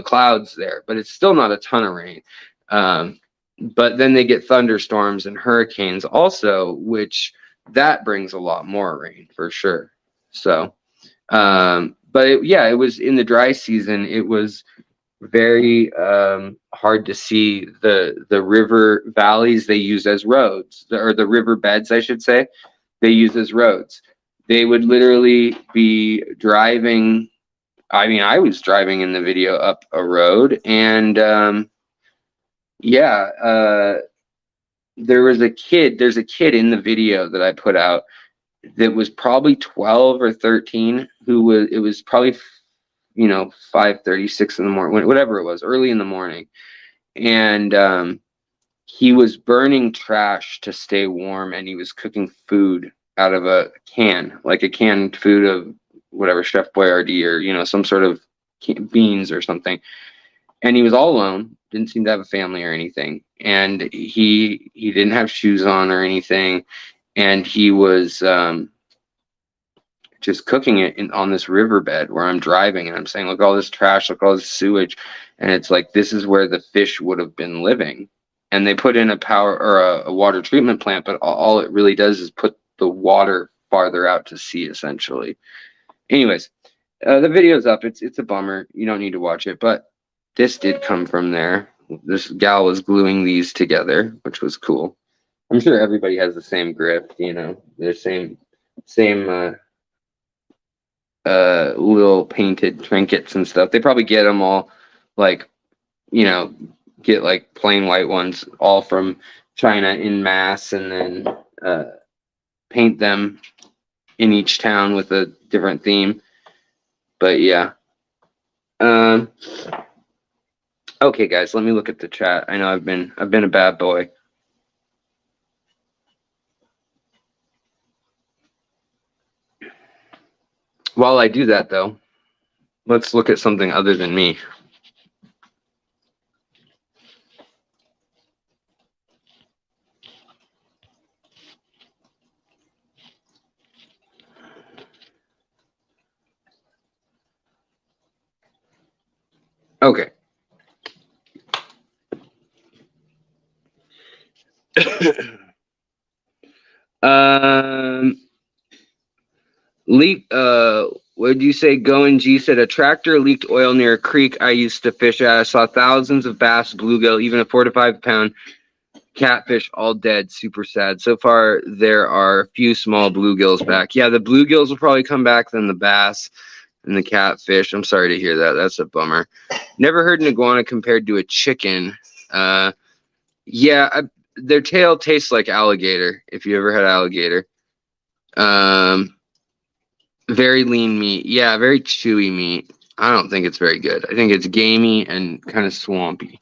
Speaker 1: clouds there. But it's still not a ton of rain. But then they get thunderstorms and hurricanes also, which that brings a lot more rain for sure. So, but it was in the dry season. It was very hard to see the river valleys they use as roads, or the river beds, I should say, they use as roads. They would literally be driving. I mean, I was driving in the video up a road, and there's a kid in the video that I put out that was probably 12 or 13, it was probably 5:36 in the morning, whatever it was, early in the morning. And he was burning trash to stay warm, and he was cooking food out of a can, like a canned food of whatever, Chef Boyardee, or some sort of beans or something. And he was all alone, didn't seem to have a family or anything, and he didn't have shoes on or anything, and he was just cooking it on this riverbed where I'm driving, and I'm saying, look, all this trash, look, all this sewage. And it's like, this is where the fish would have been living. And they put in a power or a water treatment plant, but all it really does is put the water farther out to sea, essentially. Anyways, the video's up. It's a bummer. You don't need to watch it, but this did come from there. This gal was gluing these together, which was cool. I'm sure everybody has the same grip, the same little painted trinkets and stuff. They probably get them all, like, get like plain white ones all from China in mass, and then paint them in each town with a different theme. But yeah. Okay, guys, let me look at the chat. I know I've been a bad boy. While I do that, though, let's look at something other than me. Okay. What did you say? Going G said a tractor leaked oil near a creek I used to fish at. I saw thousands of bass, bluegill, even a 4 to 5 pound catfish, all dead. Super sad. So far, there are a few small bluegills back. Yeah, the bluegills will probably come back, then the bass and the catfish. I'm sorry to hear that. That's a bummer. Never heard an iguana compared to a chicken. Their tail tastes like alligator, if you ever had alligator. Very lean meat. Yeah, very chewy meat. I don't think it's very good. I think it's gamey and kind of swampy.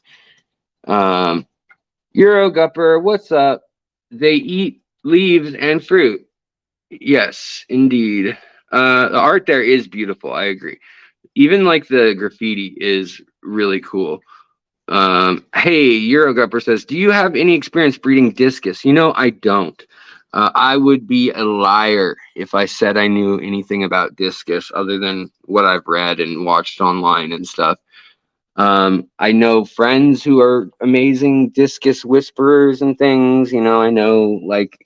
Speaker 1: Eurogupper, what's up? They eat leaves and fruit. Yes, indeed. The art there is beautiful. I agree. Even like the graffiti is really cool. Hey, Eurogupper says, do you have any experience breeding discus? I don't. I would be a liar if I said I knew anything about discus other than what I've read and watched online and stuff. I know friends who are amazing discus whisperers and things. I know like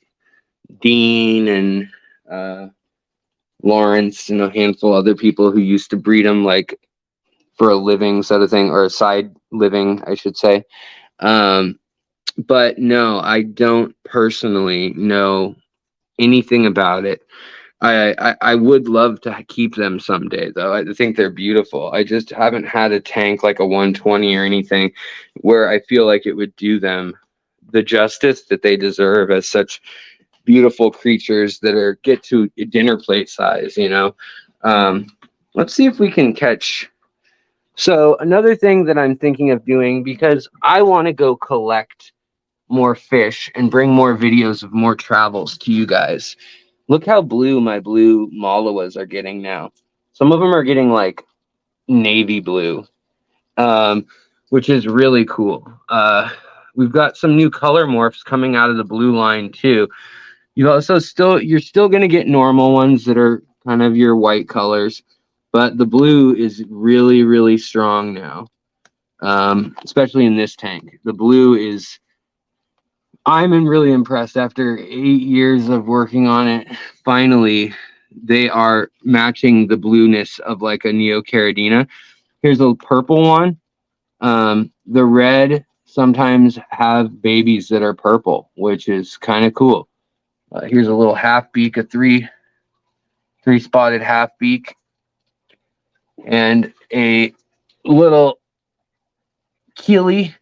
Speaker 1: Dean and Lawrence and a handful of other people who used to breed them like for a living sort of thing, or a side living, I should say. But no, I don't personally know anything about it. I would love to keep them someday, though. I think they're beautiful. I just haven't had a tank like a 120 or anything where I feel like it would do them the justice that they deserve as such beautiful creatures that get to dinner plate size, Let's see if we can catch. So another thing that I'm thinking of doing, because I want to go collect more fish and bring more videos of more travels to you guys. Look how blue my blue Malawas are getting now. Some of them are getting like navy blue, which is really cool. We've got some new color morphs coming out of the blue line too. You're still going to get normal ones that are kind of your white colors, but the blue is really, really strong now. Especially in this tank. The blue is, really impressed after 8 years of working on it. Finally, they are matching the blueness of like a Neocaridina. Here's a purple one. The red sometimes have babies that are purple, which is kind of cool. Here's a little half beak, a three spotted half beak, and a little Keely.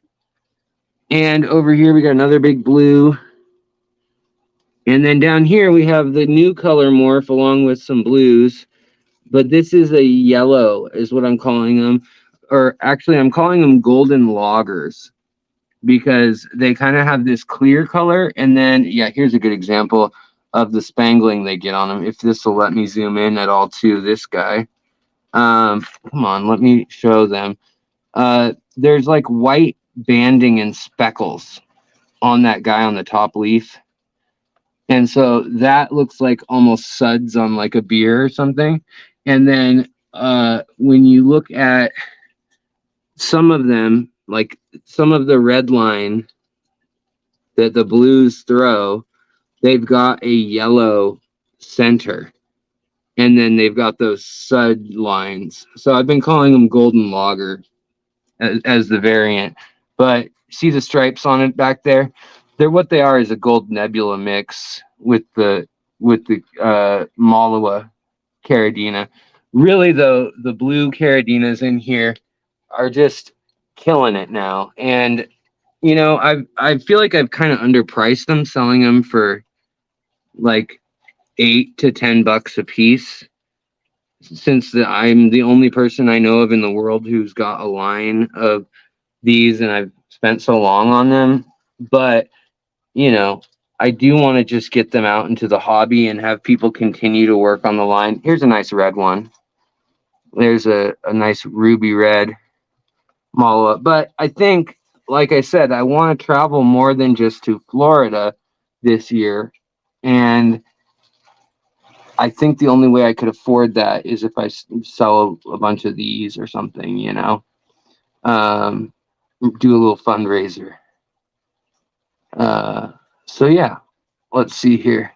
Speaker 1: And over here we got another big blue. And then down here we have the new color morph along with some blues. But this is a yellow is what I'm calling them. Or actually I'm calling them golden loggers because they kind of have this clear color. And then, yeah, here's a good example of the spangling they get on them. If this will let me zoom in at all to this guy. Come on, let me show them. There's like white banding and speckles on that guy on the top leaf. And so that looks like almost suds on like a beer or something. And then when you look at some of them, like some of the red line that the blues throw, they've got a yellow center. And then they've got those sud lines. So I've been calling them golden lager as the variant. But see the stripes on it back there? They're what they are is a gold nebula mix with the Malawa Caridina. Really though, the blue Caridinas in here are just killing it now. And I feel like I've kind of underpriced them, selling them for like $8 to $10 a piece, since I'm the only person I know of in the world who's got a line of these, and I've spent so long on them. But I do want to just get them out into the hobby and have people continue to work on the line. Here's a nice red one. There's a nice ruby red Malawa. But I think, like I said, I want to travel more than just to Florida this year. And I think the only way I could afford that is if I sell a bunch of these or something, do a little fundraiser. So yeah, let's see here.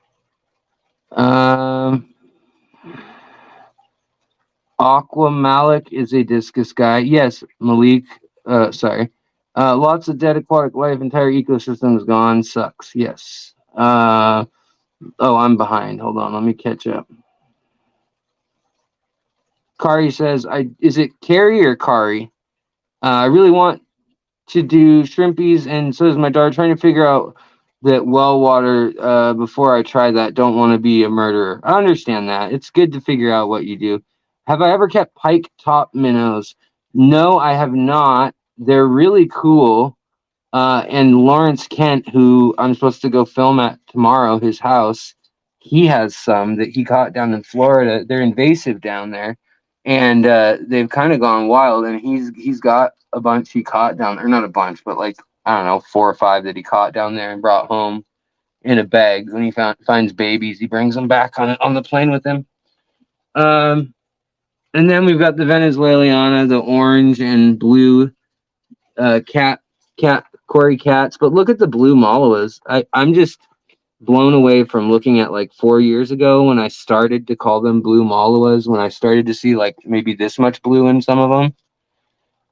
Speaker 1: Aqua Malik is a discus guy. Yes, Malik. Sorry. Lots of dead aquatic life. Entire ecosystem is gone. Sucks. Yes. Oh, I'm behind. Hold on. Let me catch up. Kari says, is it Carrie or Kari? I really want to do shrimpies, and so is my daughter. Trying to figure out that well water before I try that. Don't want to be a murderer. I understand that. It's good to figure out what you do. Have I ever kept pike top minnows? No, I have not. They're really cool. And Lawrence Kent, who I'm supposed to go film at tomorrow, his house, he has some that he caught down in Florida. They're invasive down there, and they've kind of gone wild. And he's got a bunch he caught down there, not a bunch, but like I don't know, 4 or 5 that he caught down there and brought home in a bag. When he finds babies, he brings them back on the plane with him. And then we've got the Venezuelana, the orange and blue Cory cats. But look at the blue Malawas. I'm just blown away from looking at like 4 years ago when I started to call them blue Malawas, when I started to see like maybe this much blue in some of them.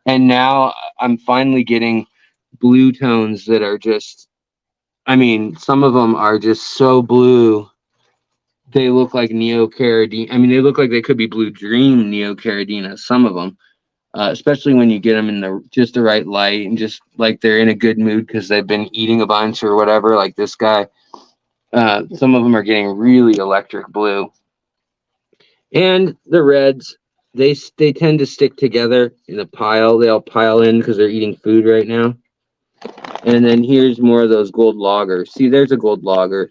Speaker 1: And now I'm finally getting blue tones that are just, some of them are just so blue. They look like Neocaridina. They look like they could be Blue Dream Neocaridina, some of them. Especially when you get them in just the right light and just like they're in a good mood because they've been eating a bunch or whatever, like this guy. Some of them are getting really electric blue. And the reds, they tend to stick together in a pile. They all pile in because they're eating food right now. And then here's more of those gold loggers. See, there's a gold logger.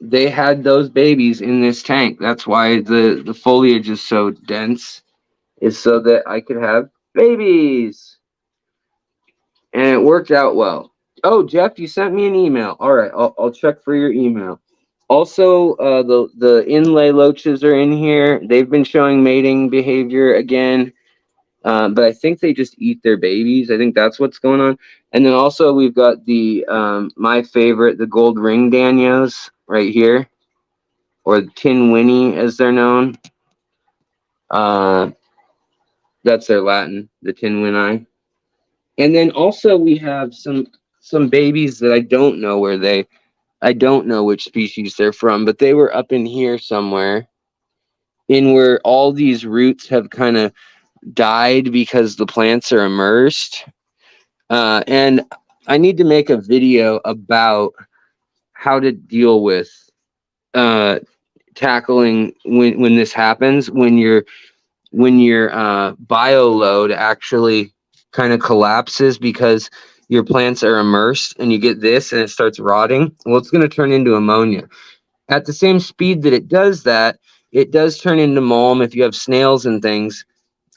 Speaker 1: they had those babies in this tank. That's why the foliage is so dense, is so that I could have babies. And it worked out well. Oh, Jeff, you sent me an email. All right, I'll check for your email. Also, the inlay loaches are in here. They've been showing mating behavior again, but I think they just eat their babies. I think that's what's going on. And then also we've got the my favorite, the gold ring danios right here, or tin winnie as they're known. Uh, that's their Latin, the tin winnie. And then also we have some babies that I don't know which species they're from, but they were up in here somewhere, in where all these roots have kind of died because the plants are immersed. And I need to make a video about how to deal with tackling when this happens, when your bio load actually kind of collapses because your plants are immersed, and you get this and it starts rotting. Well, it's going to turn into ammonia. At the same speed that it does that, it does turn into mulm. If you have snails and things,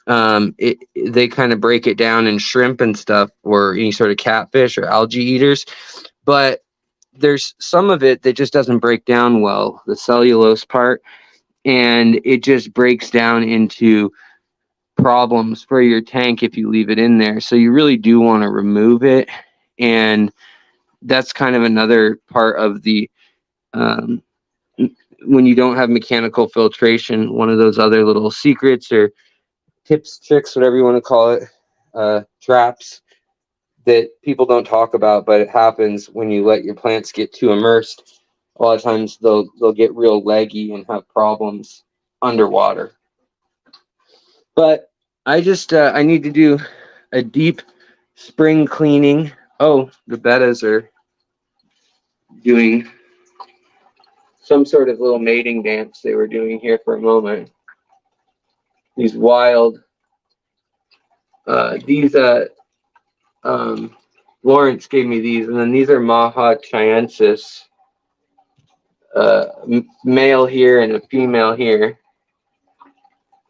Speaker 1: they kind of break it down in shrimp and stuff, or any sort of catfish or algae eaters. But there's some of it that just doesn't break down well, the cellulose part, and it just breaks down into problems for your tank if you leave it in there. So you really do want to remove it. And that's kind of another part of the when you don't have mechanical filtration, one of those other little secrets or tips, tricks, whatever you want to call it, traps that people don't talk about, but it happens when you let your plants get too immersed. A lot of times they'll get real leggy and have problems underwater. But I need to do a deep spring cleaning. Oh, the bettas are doing some sort of little mating dance they were doing here for a moment. These wild, Lawrence gave me these, and then these are Maha chiensis, male here and a female here.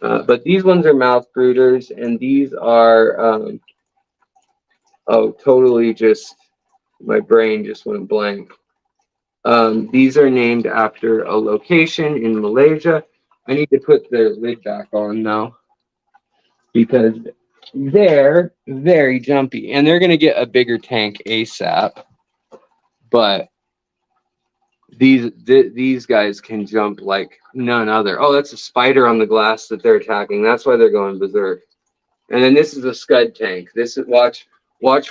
Speaker 1: But these ones are mouth brooders, and these are, totally just, my brain just went blank. These are named after a location in Malaysia. I need to put the lid back on now because they're very jumpy, and they're going to get a bigger tank ASAP. But these guys can jump like none other. Oh, that's a spider on the glass that they're attacking. That's why they're going berserk. And then this is a scud tank. This is watch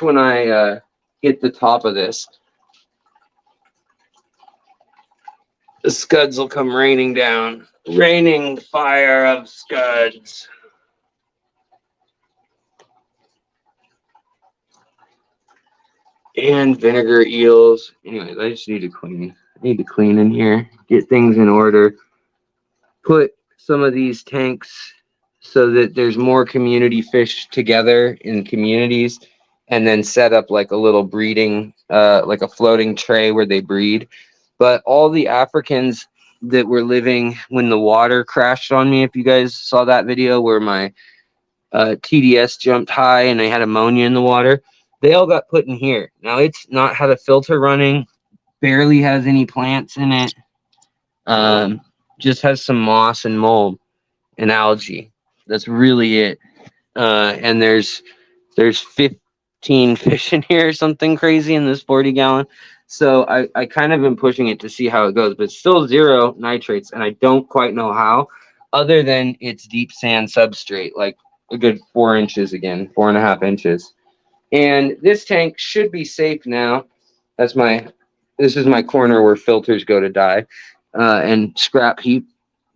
Speaker 1: when I hit the top of this. The scuds will come raining down. Raining fire of scuds. And vinegar eels. Anyways, I just need to clean. I need to clean in here. Get things in order. Put some of these tanks so that there's more community fish together in communities, and then set up like a little breeding, like a floating tray where they breed. But all the Africans that were living when the water crashed on me, if you guys saw that video where my TDS jumped high and they had ammonia in the water, they all got put in here. Now it's not had a filter running, barely has any plants in it, just has some moss and mold and algae. That's really it. And there's 15 fish in here or something crazy in this 40-gallon. So I kind of been pushing it to see how it goes, but still zero nitrates, and I don't quite know how, other than it's deep sand substrate, like a good 4 inches again, 4.5 inches. And this tank should be safe now. This is my corner where filters go to die, and scrap heap.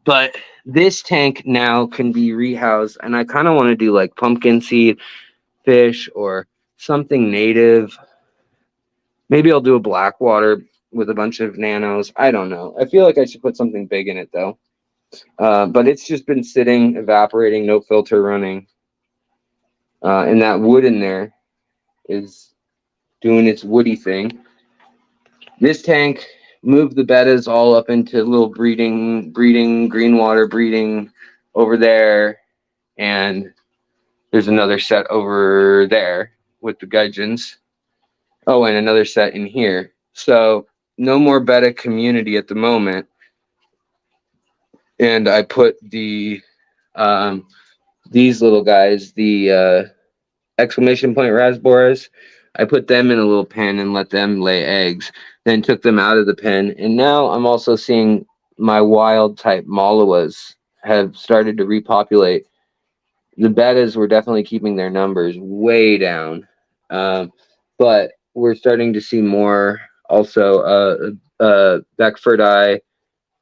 Speaker 1: But this tank now can be rehoused, and I kind of want to do like pumpkin seed fish or something native. Maybe I'll do a black water with a bunch of nanos. I don't know. I feel like I should put something big in it though. But it's just been sitting, evaporating, no filter running. And that wood in there is doing its woody thing. This tank moved the bettas all up into little breeding, green water breeding over there. And there's another set over there with the gudgeons. Oh, and another set in here. So no more betta community at the moment. And I put the these little guys, the exclamation point rasboras, I put them in a little pen and let them lay eggs, then took them out of the pen. And now I'm also seeing my wild type malawas have started to repopulate. The bettas were definitely keeping their numbers way down. But we're starting to see more also Beckford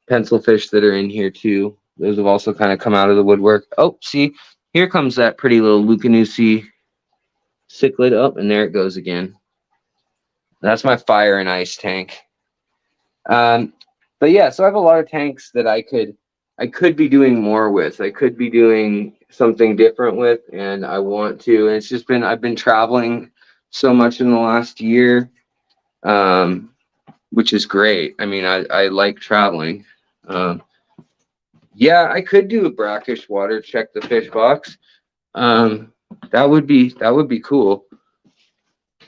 Speaker 1: pencilfish that are in here too. Those have also kind of come out of the woodwork. Oh, see, here comes that pretty little Lucanusi cichlid. Oh, and there it goes again. That's my fire and ice tank. But yeah, so I have a lot of tanks that I could be doing more with. I could be doing something different with, and I want to. And it's just been, I've been traveling so much in the last year, which is great. I mean, I like traveling. Yeah, I could do a brackish water, check the fish box. That would be cool.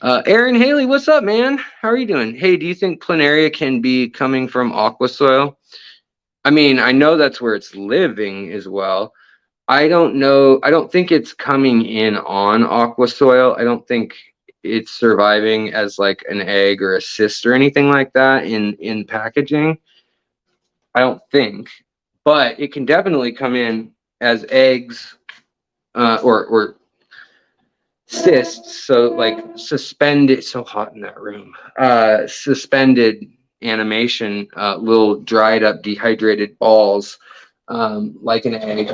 Speaker 1: Aaron Haley, what's up, man? How are you doing? Hey, do you think planaria can be coming from aqua soil? I mean, I know that's where it's living as well. I don't know. I don't think it's coming in on aqua soil. I don't think it's surviving as like an egg or a cyst or anything like that in packaging. I don't think, but it can definitely come in as eggs or cysts. So like suspended. So hot in that room. Suspended animation, little dried up dehydrated balls, like an egg.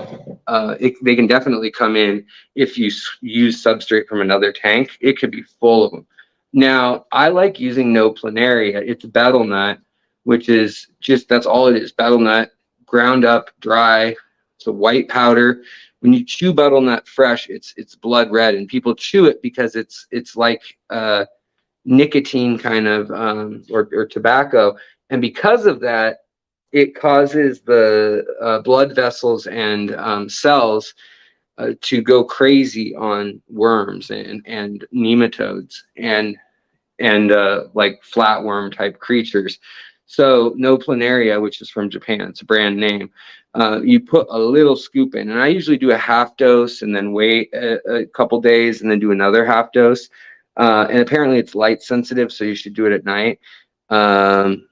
Speaker 1: They can definitely come in if you use substrate from another tank. It could be full of them. Now, I like using no planaria. It's betel nut, which is just, that's all it is. Betel nut, ground up, dry. It's a white powder. When you chew betel nut fresh, it's blood red, and people chew it because it's like nicotine kind of or tobacco, and because of that, it causes the blood vessels and cells to go crazy on worms and nematodes and like flatworm type creatures. So no planaria, which is from Japan, it's a brand name. You put a little scoop in, and I usually do a half dose and then wait a couple days and then do another half dose. And apparently it's light sensitive, so you should do it at night. And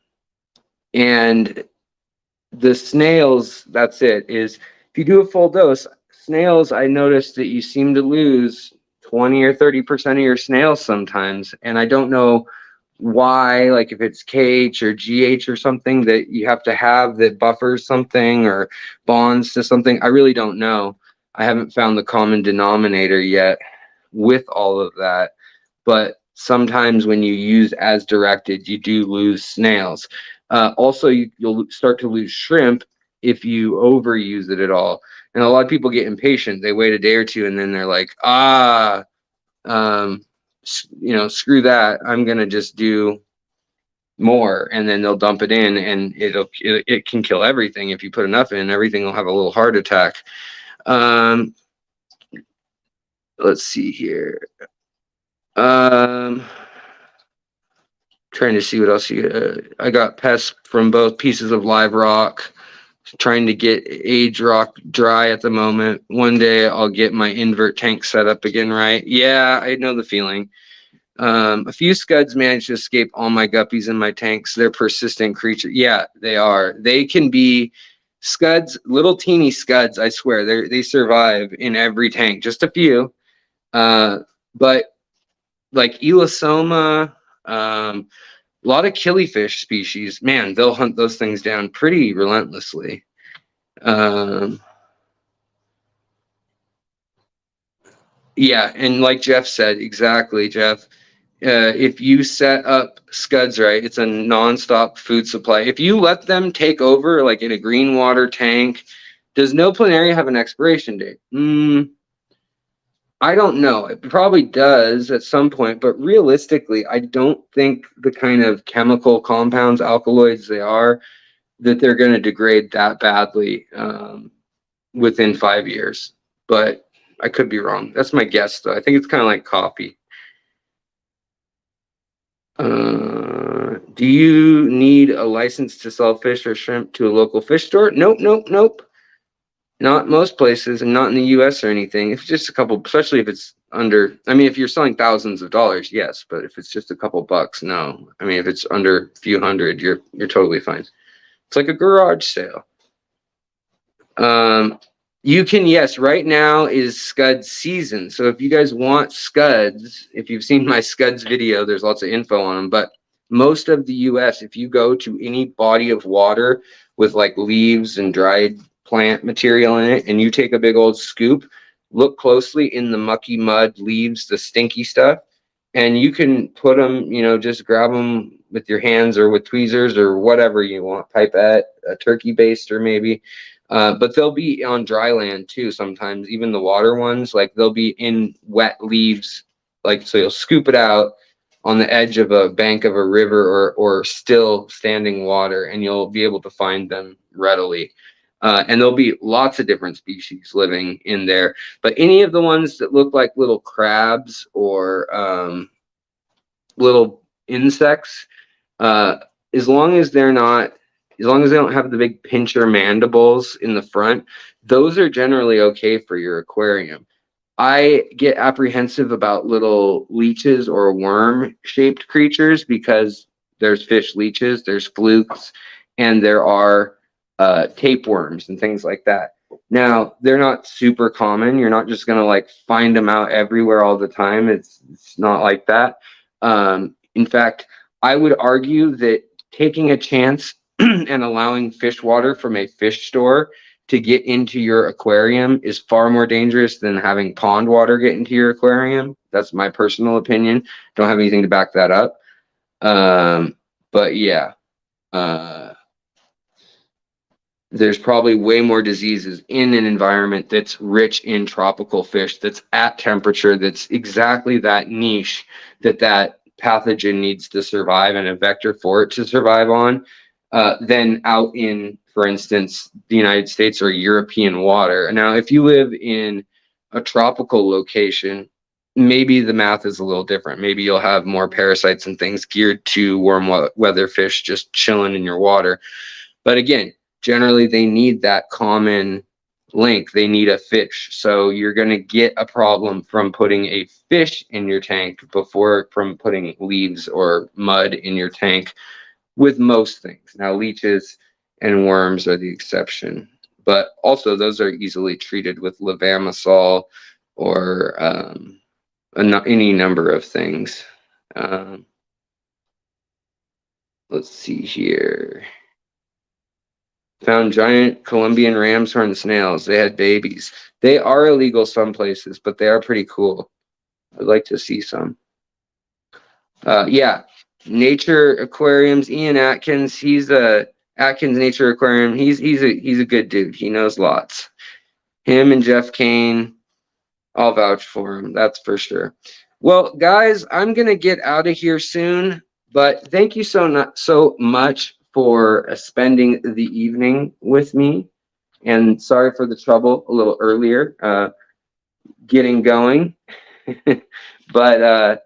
Speaker 1: the snails, that's it, is if you do a full dose, snails, I noticed that you seem to lose 20 or 30% of your snails sometimes. And I don't know why, like if it's KH or GH or something that you have to have that buffers something or bonds to something. I really don't know. I haven't found the common denominator yet with all of that. But sometimes when you use as directed, you do lose snails. Also, you'll start to lose shrimp if you overuse it at all. And a lot of people get impatient. They wait a day or two and then they're like, screw that. I'm going to just do more. And then they'll dump it in, and it can kill everything. If you put enough in, everything will have a little heart attack. Let's see here. Trying to see what else I got pests from both pieces of live rock, trying to get age rock dry at the moment. One day I'll get my invert tank set up again, right? Yeah, I know the feeling. A few scuds managed to escape all my guppies in my tanks. They're persistent creatures. Yeah, they are. They can be scuds, little teeny scuds, I swear. They survive in every tank, just a few. But like Elosoma, a lot of killifish species, man, they'll hunt those things down pretty relentlessly. Yeah, and like Jeff said, exactly, Jeff. If you set up scuds right, it's a nonstop food supply. If you let them take over, like in a green water tank, does no planaria have an expiration date? I don't know. It probably does at some point, but realistically, I don't think the kind of chemical compounds, alkaloids they are, that they're going to degrade that badly within 5 years. But I could be wrong. That's my guess, though. I think it's kind of like coffee. Do you need a license to sell fish or shrimp to a local fish store? Nope, nope, nope. Not most places, and not in the U.S. or anything. If it's just a couple, especially if it's under, I mean, if you're selling thousands of dollars, yes. But if it's just a couple bucks, no. I mean, if it's under a few hundred, you're totally fine. It's like a garage sale. You can, yes, right now is scud season. So if you guys want scuds, if you've seen my scuds video, there's lots of info on them. But most of the US, if you go to any body of water with like leaves and dried plant material in it, and you take a big old scoop, look closely in the mucky mud, leaves, the stinky stuff, and you can put them, you know, just grab them with your hands or with tweezers or whatever you want, pipette, a turkey baster maybe. But they'll be on dry land too sometimes, even the water ones, like they'll be in wet leaves, like so you'll scoop it out on the edge of a bank of a river or still standing water, and you'll be able to find them readily. And there'll be lots of different species living in there. But any of the ones that look like little crabs or little insects, as long as they're not, as long as they don't have the big pincher mandibles in the front, those are generally okay for your aquarium. I get apprehensive about little leeches or worm-shaped creatures because there's fish leeches, there's flukes, and there are tapeworms and things like that. Now, they're not super common. You're not just going to like find them out everywhere all the time. It's not like that. In fact, I would argue that taking a chance and allowing fish water from a fish store to get into your aquarium is far more dangerous than having pond water get into your aquarium. That's my personal opinion. Don't have anything to back that up. But yeah, there's probably way more diseases in an environment that's rich in tropical fish, that's at temperature, that's exactly that niche that pathogen needs to survive and a vector for it to survive on, than out in, for instance, the United States or European water. Now, if you live in a tropical location, maybe the math is a little different. Maybe you'll have more parasites and things geared to warm weather fish just chilling in your water. But again, generally they need that common link. They need a fish. So you're going to get a problem from putting a fish in your tank before from putting leaves or mud in your tank with most things. Now, leeches and worms are the exception, but also those are easily treated with levamisole or any number of things. Let's see here. Found giant Colombian ram's horn snails. They had babies. They are illegal some places, but they are pretty cool. I'd like to see some. Yeah, Nature Aquariums. Ian Atkins. He's a Atkins Nature Aquarium. He's a good dude. He knows lots. Him and Jeff Kane. I'll vouch for him. That's for sure. Well, guys, I'm gonna get out of here soon. But thank you so much for spending the evening with me. And sorry for the trouble a little earlier getting going. But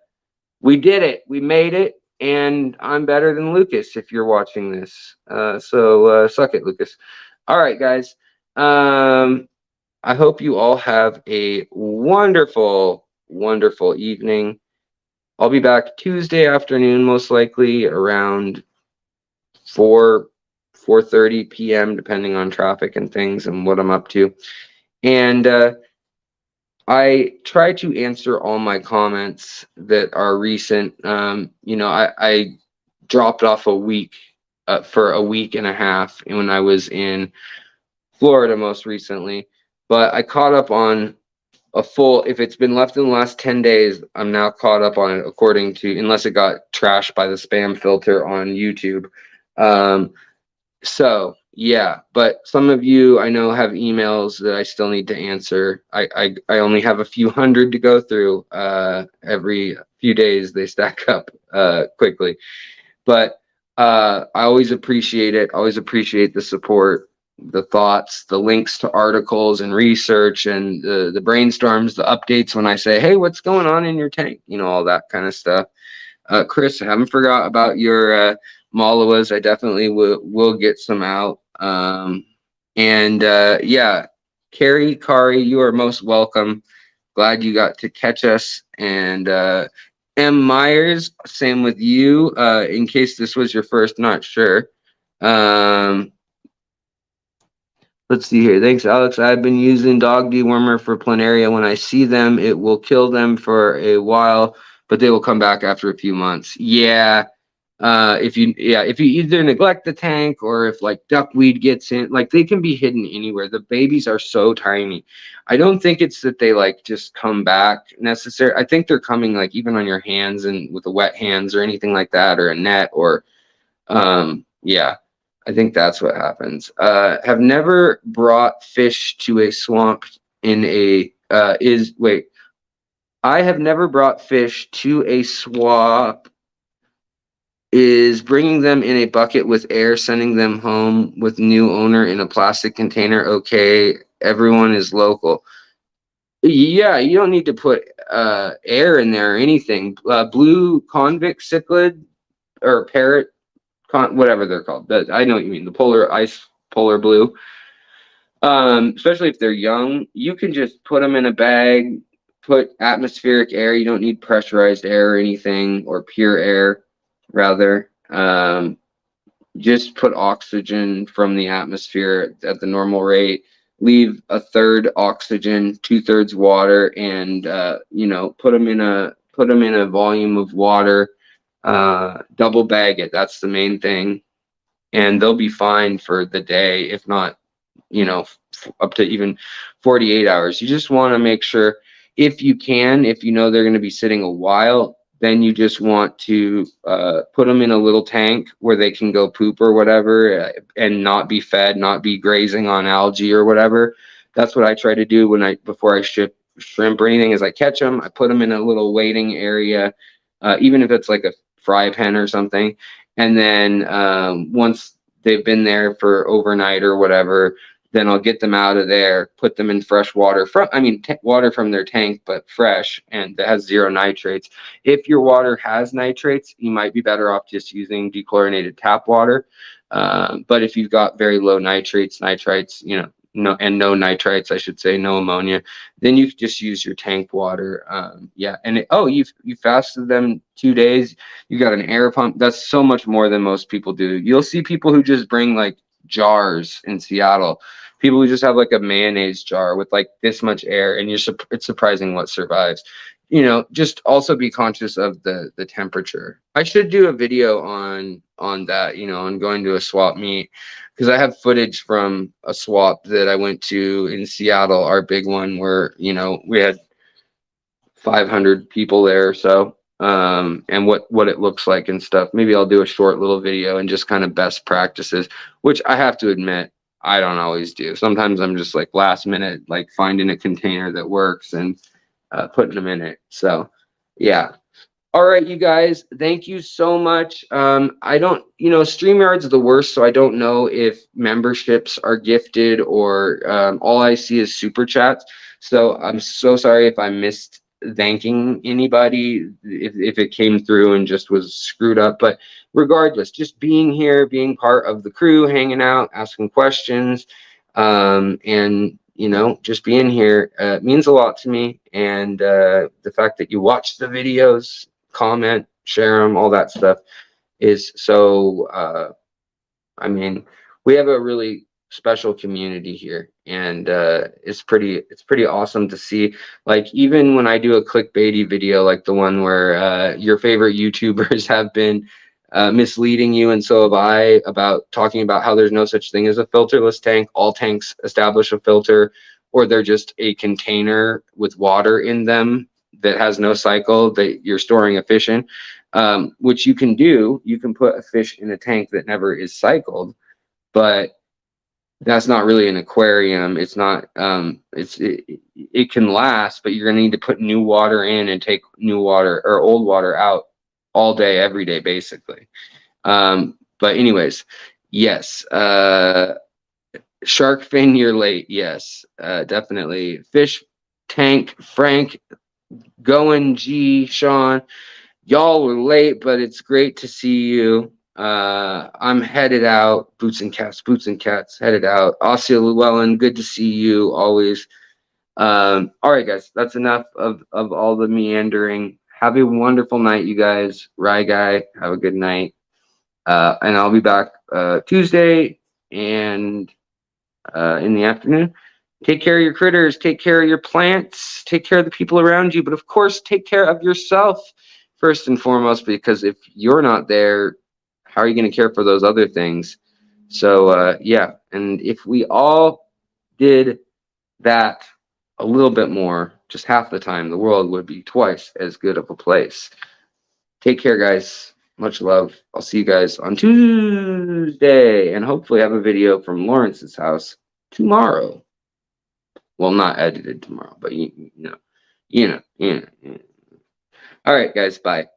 Speaker 1: we did it. We made it. And I'm better than Lucas if you're watching this. So suck it, Lucas. All right, guys. I hope you all have a wonderful, wonderful evening. I'll be back Tuesday afternoon, most likely around 4:30 p.m., depending on traffic and things and what I'm up to. And I try to answer all my comments that are recent. You know, I dropped off a week for a week and a half when I was in Florida most recently, but I caught up on a full, if it's been left in the last 10 days, I'm now caught up on it according to, unless it got trashed by the spam filter on YouTube. So Yeah, but some of you I know have emails that I still need to answer. I only have a few hundred to go through. Every few days they stack up quickly. But I always appreciate it. Always appreciate the support, the thoughts, the links to articles and research, and the brainstorms, the updates when I say, "Hey, what's going on in your tank?" You know, all that kind of stuff. Chris, I haven't forgot about your Malawas. I definitely will get some out. And yeah, Carrie, Kari, you are most welcome. Glad you got to catch us. And M. Myers, same with you. In case this was your first, not sure. Um, let's see here. Thanks, Alex. I've been using dog dewormer for planaria. When I see them, it will kill them for a while, but they will come back after a few months. Yeah. If you either neglect the tank or if like duckweed gets in, like they can be hidden anywhere. The babies are so tiny. I don't think it's that they like just come back necessarily. I think they're coming like even on your hands and with the wet hands or anything like that, or a net, or yeah, I think that's what happens. Have never brought fish to a swamp in a is wait. I have never brought fish to a swamp. Is bringing them in a bucket with air, sending them home with new owner in a plastic container. Okay, everyone is local. Yeah, you don't need to put air in there or anything. Blue convict cichlid or parrot, whatever they're called. I know what you mean. The polar blue. Especially if they're young, you can just put them in a bag, put atmospheric air. You don't need pressurized air or anything, or pure air, rather. Just put oxygen from the atmosphere at the normal rate. Leave a third oxygen, 2/3 water, and put them in a volume of water. Double bag it. That's the main thing, and they'll be fine for the day, if not up to even 48 hours. You just want to make sure, if you can, if you know they're going to be sitting a while, then you just want to put them in a little tank where they can go poop or whatever, and not be fed, not be grazing on algae or whatever. That's what I try to do before I ship shrimp or anything, is I catch them, I put them in a little waiting area, even if it's like a fry pen or something. And then once they've been there for overnight or whatever, then I'll get them out of there, put them in fresh water water from their tank, but fresh and that has zero nitrates. If your water has nitrates, you might be better off just using dechlorinated tap water. But if you've got very low nitrites, no nitrites, I should say, no ammonia, then you just use your tank water. Yeah, and you fasted them 2 days. You got an air pump. That's so much more than most people do. You'll see people who just bring like jars in Seattle. People who just have like a mayonnaise jar with like this much air, and it's surprising what survives. Just also be conscious of the temperature. I should do a video on that, on going to a swap meet, because I have footage from a swap that I went to in Seattle, our big one, where we had 500 people there or so, and what it looks like and stuff. Maybe I'll do a short little video and just kind of best practices, which I have to admit I don't always do. Sometimes I'm just like last minute, like finding a container that works and putting them in it. So yeah. All right, you guys, thank you so much. I don't, StreamYard's the worst, so I don't know if memberships are gifted, or all I see is super chats. So I'm so sorry if I missed thanking anybody, if it came through and just was screwed up. But regardless, just being here, being part of the crew, hanging out, asking questions, and just being here means a lot to me. And the fact that you watch the videos, comment, share them, all that stuff is so we have a really special community here, and it's pretty awesome to see. Like, even when I do a clickbaity video like the one where your favorite YouTubers have been misleading you, and so have I, about talking about how there's no such thing as a filterless tank. All tanks establish a filter, or they're just a container with water in them that has no cycle that you're storing a fish in. Which you can do. You can put a fish in a tank that never is cycled, but That's not really an aquarium. It's not. It can last, but you're gonna need to put new water in and take new water or old water out all day, every day, basically. But anyways, yes. Shark fin, you're late. Yes, definitely. Fish tank, Frank, going, G, Sean. Y'all were late, but it's great to see you. I'm headed out. Boots and cats, headed out. Ossia Llewellyn, good to see you always. All right, guys, that's enough of all the meandering. Have a wonderful night, you guys. Rye guy, have a good night. And I'll be back Tuesday and in the afternoon. Take care of your critters, take care of your plants, take care of the people around you, but of course, take care of yourself first and foremost, because if you're not there, how are you going to care for those other things? So, yeah, and if we all did that a little bit more, just half the time, the world would be twice as good of a place. Take care, guys. Much love. I'll see you guys on Tuesday, and hopefully have a video from Lawrence's house tomorrow. Well, not edited tomorrow, but you know. All right, guys. Bye.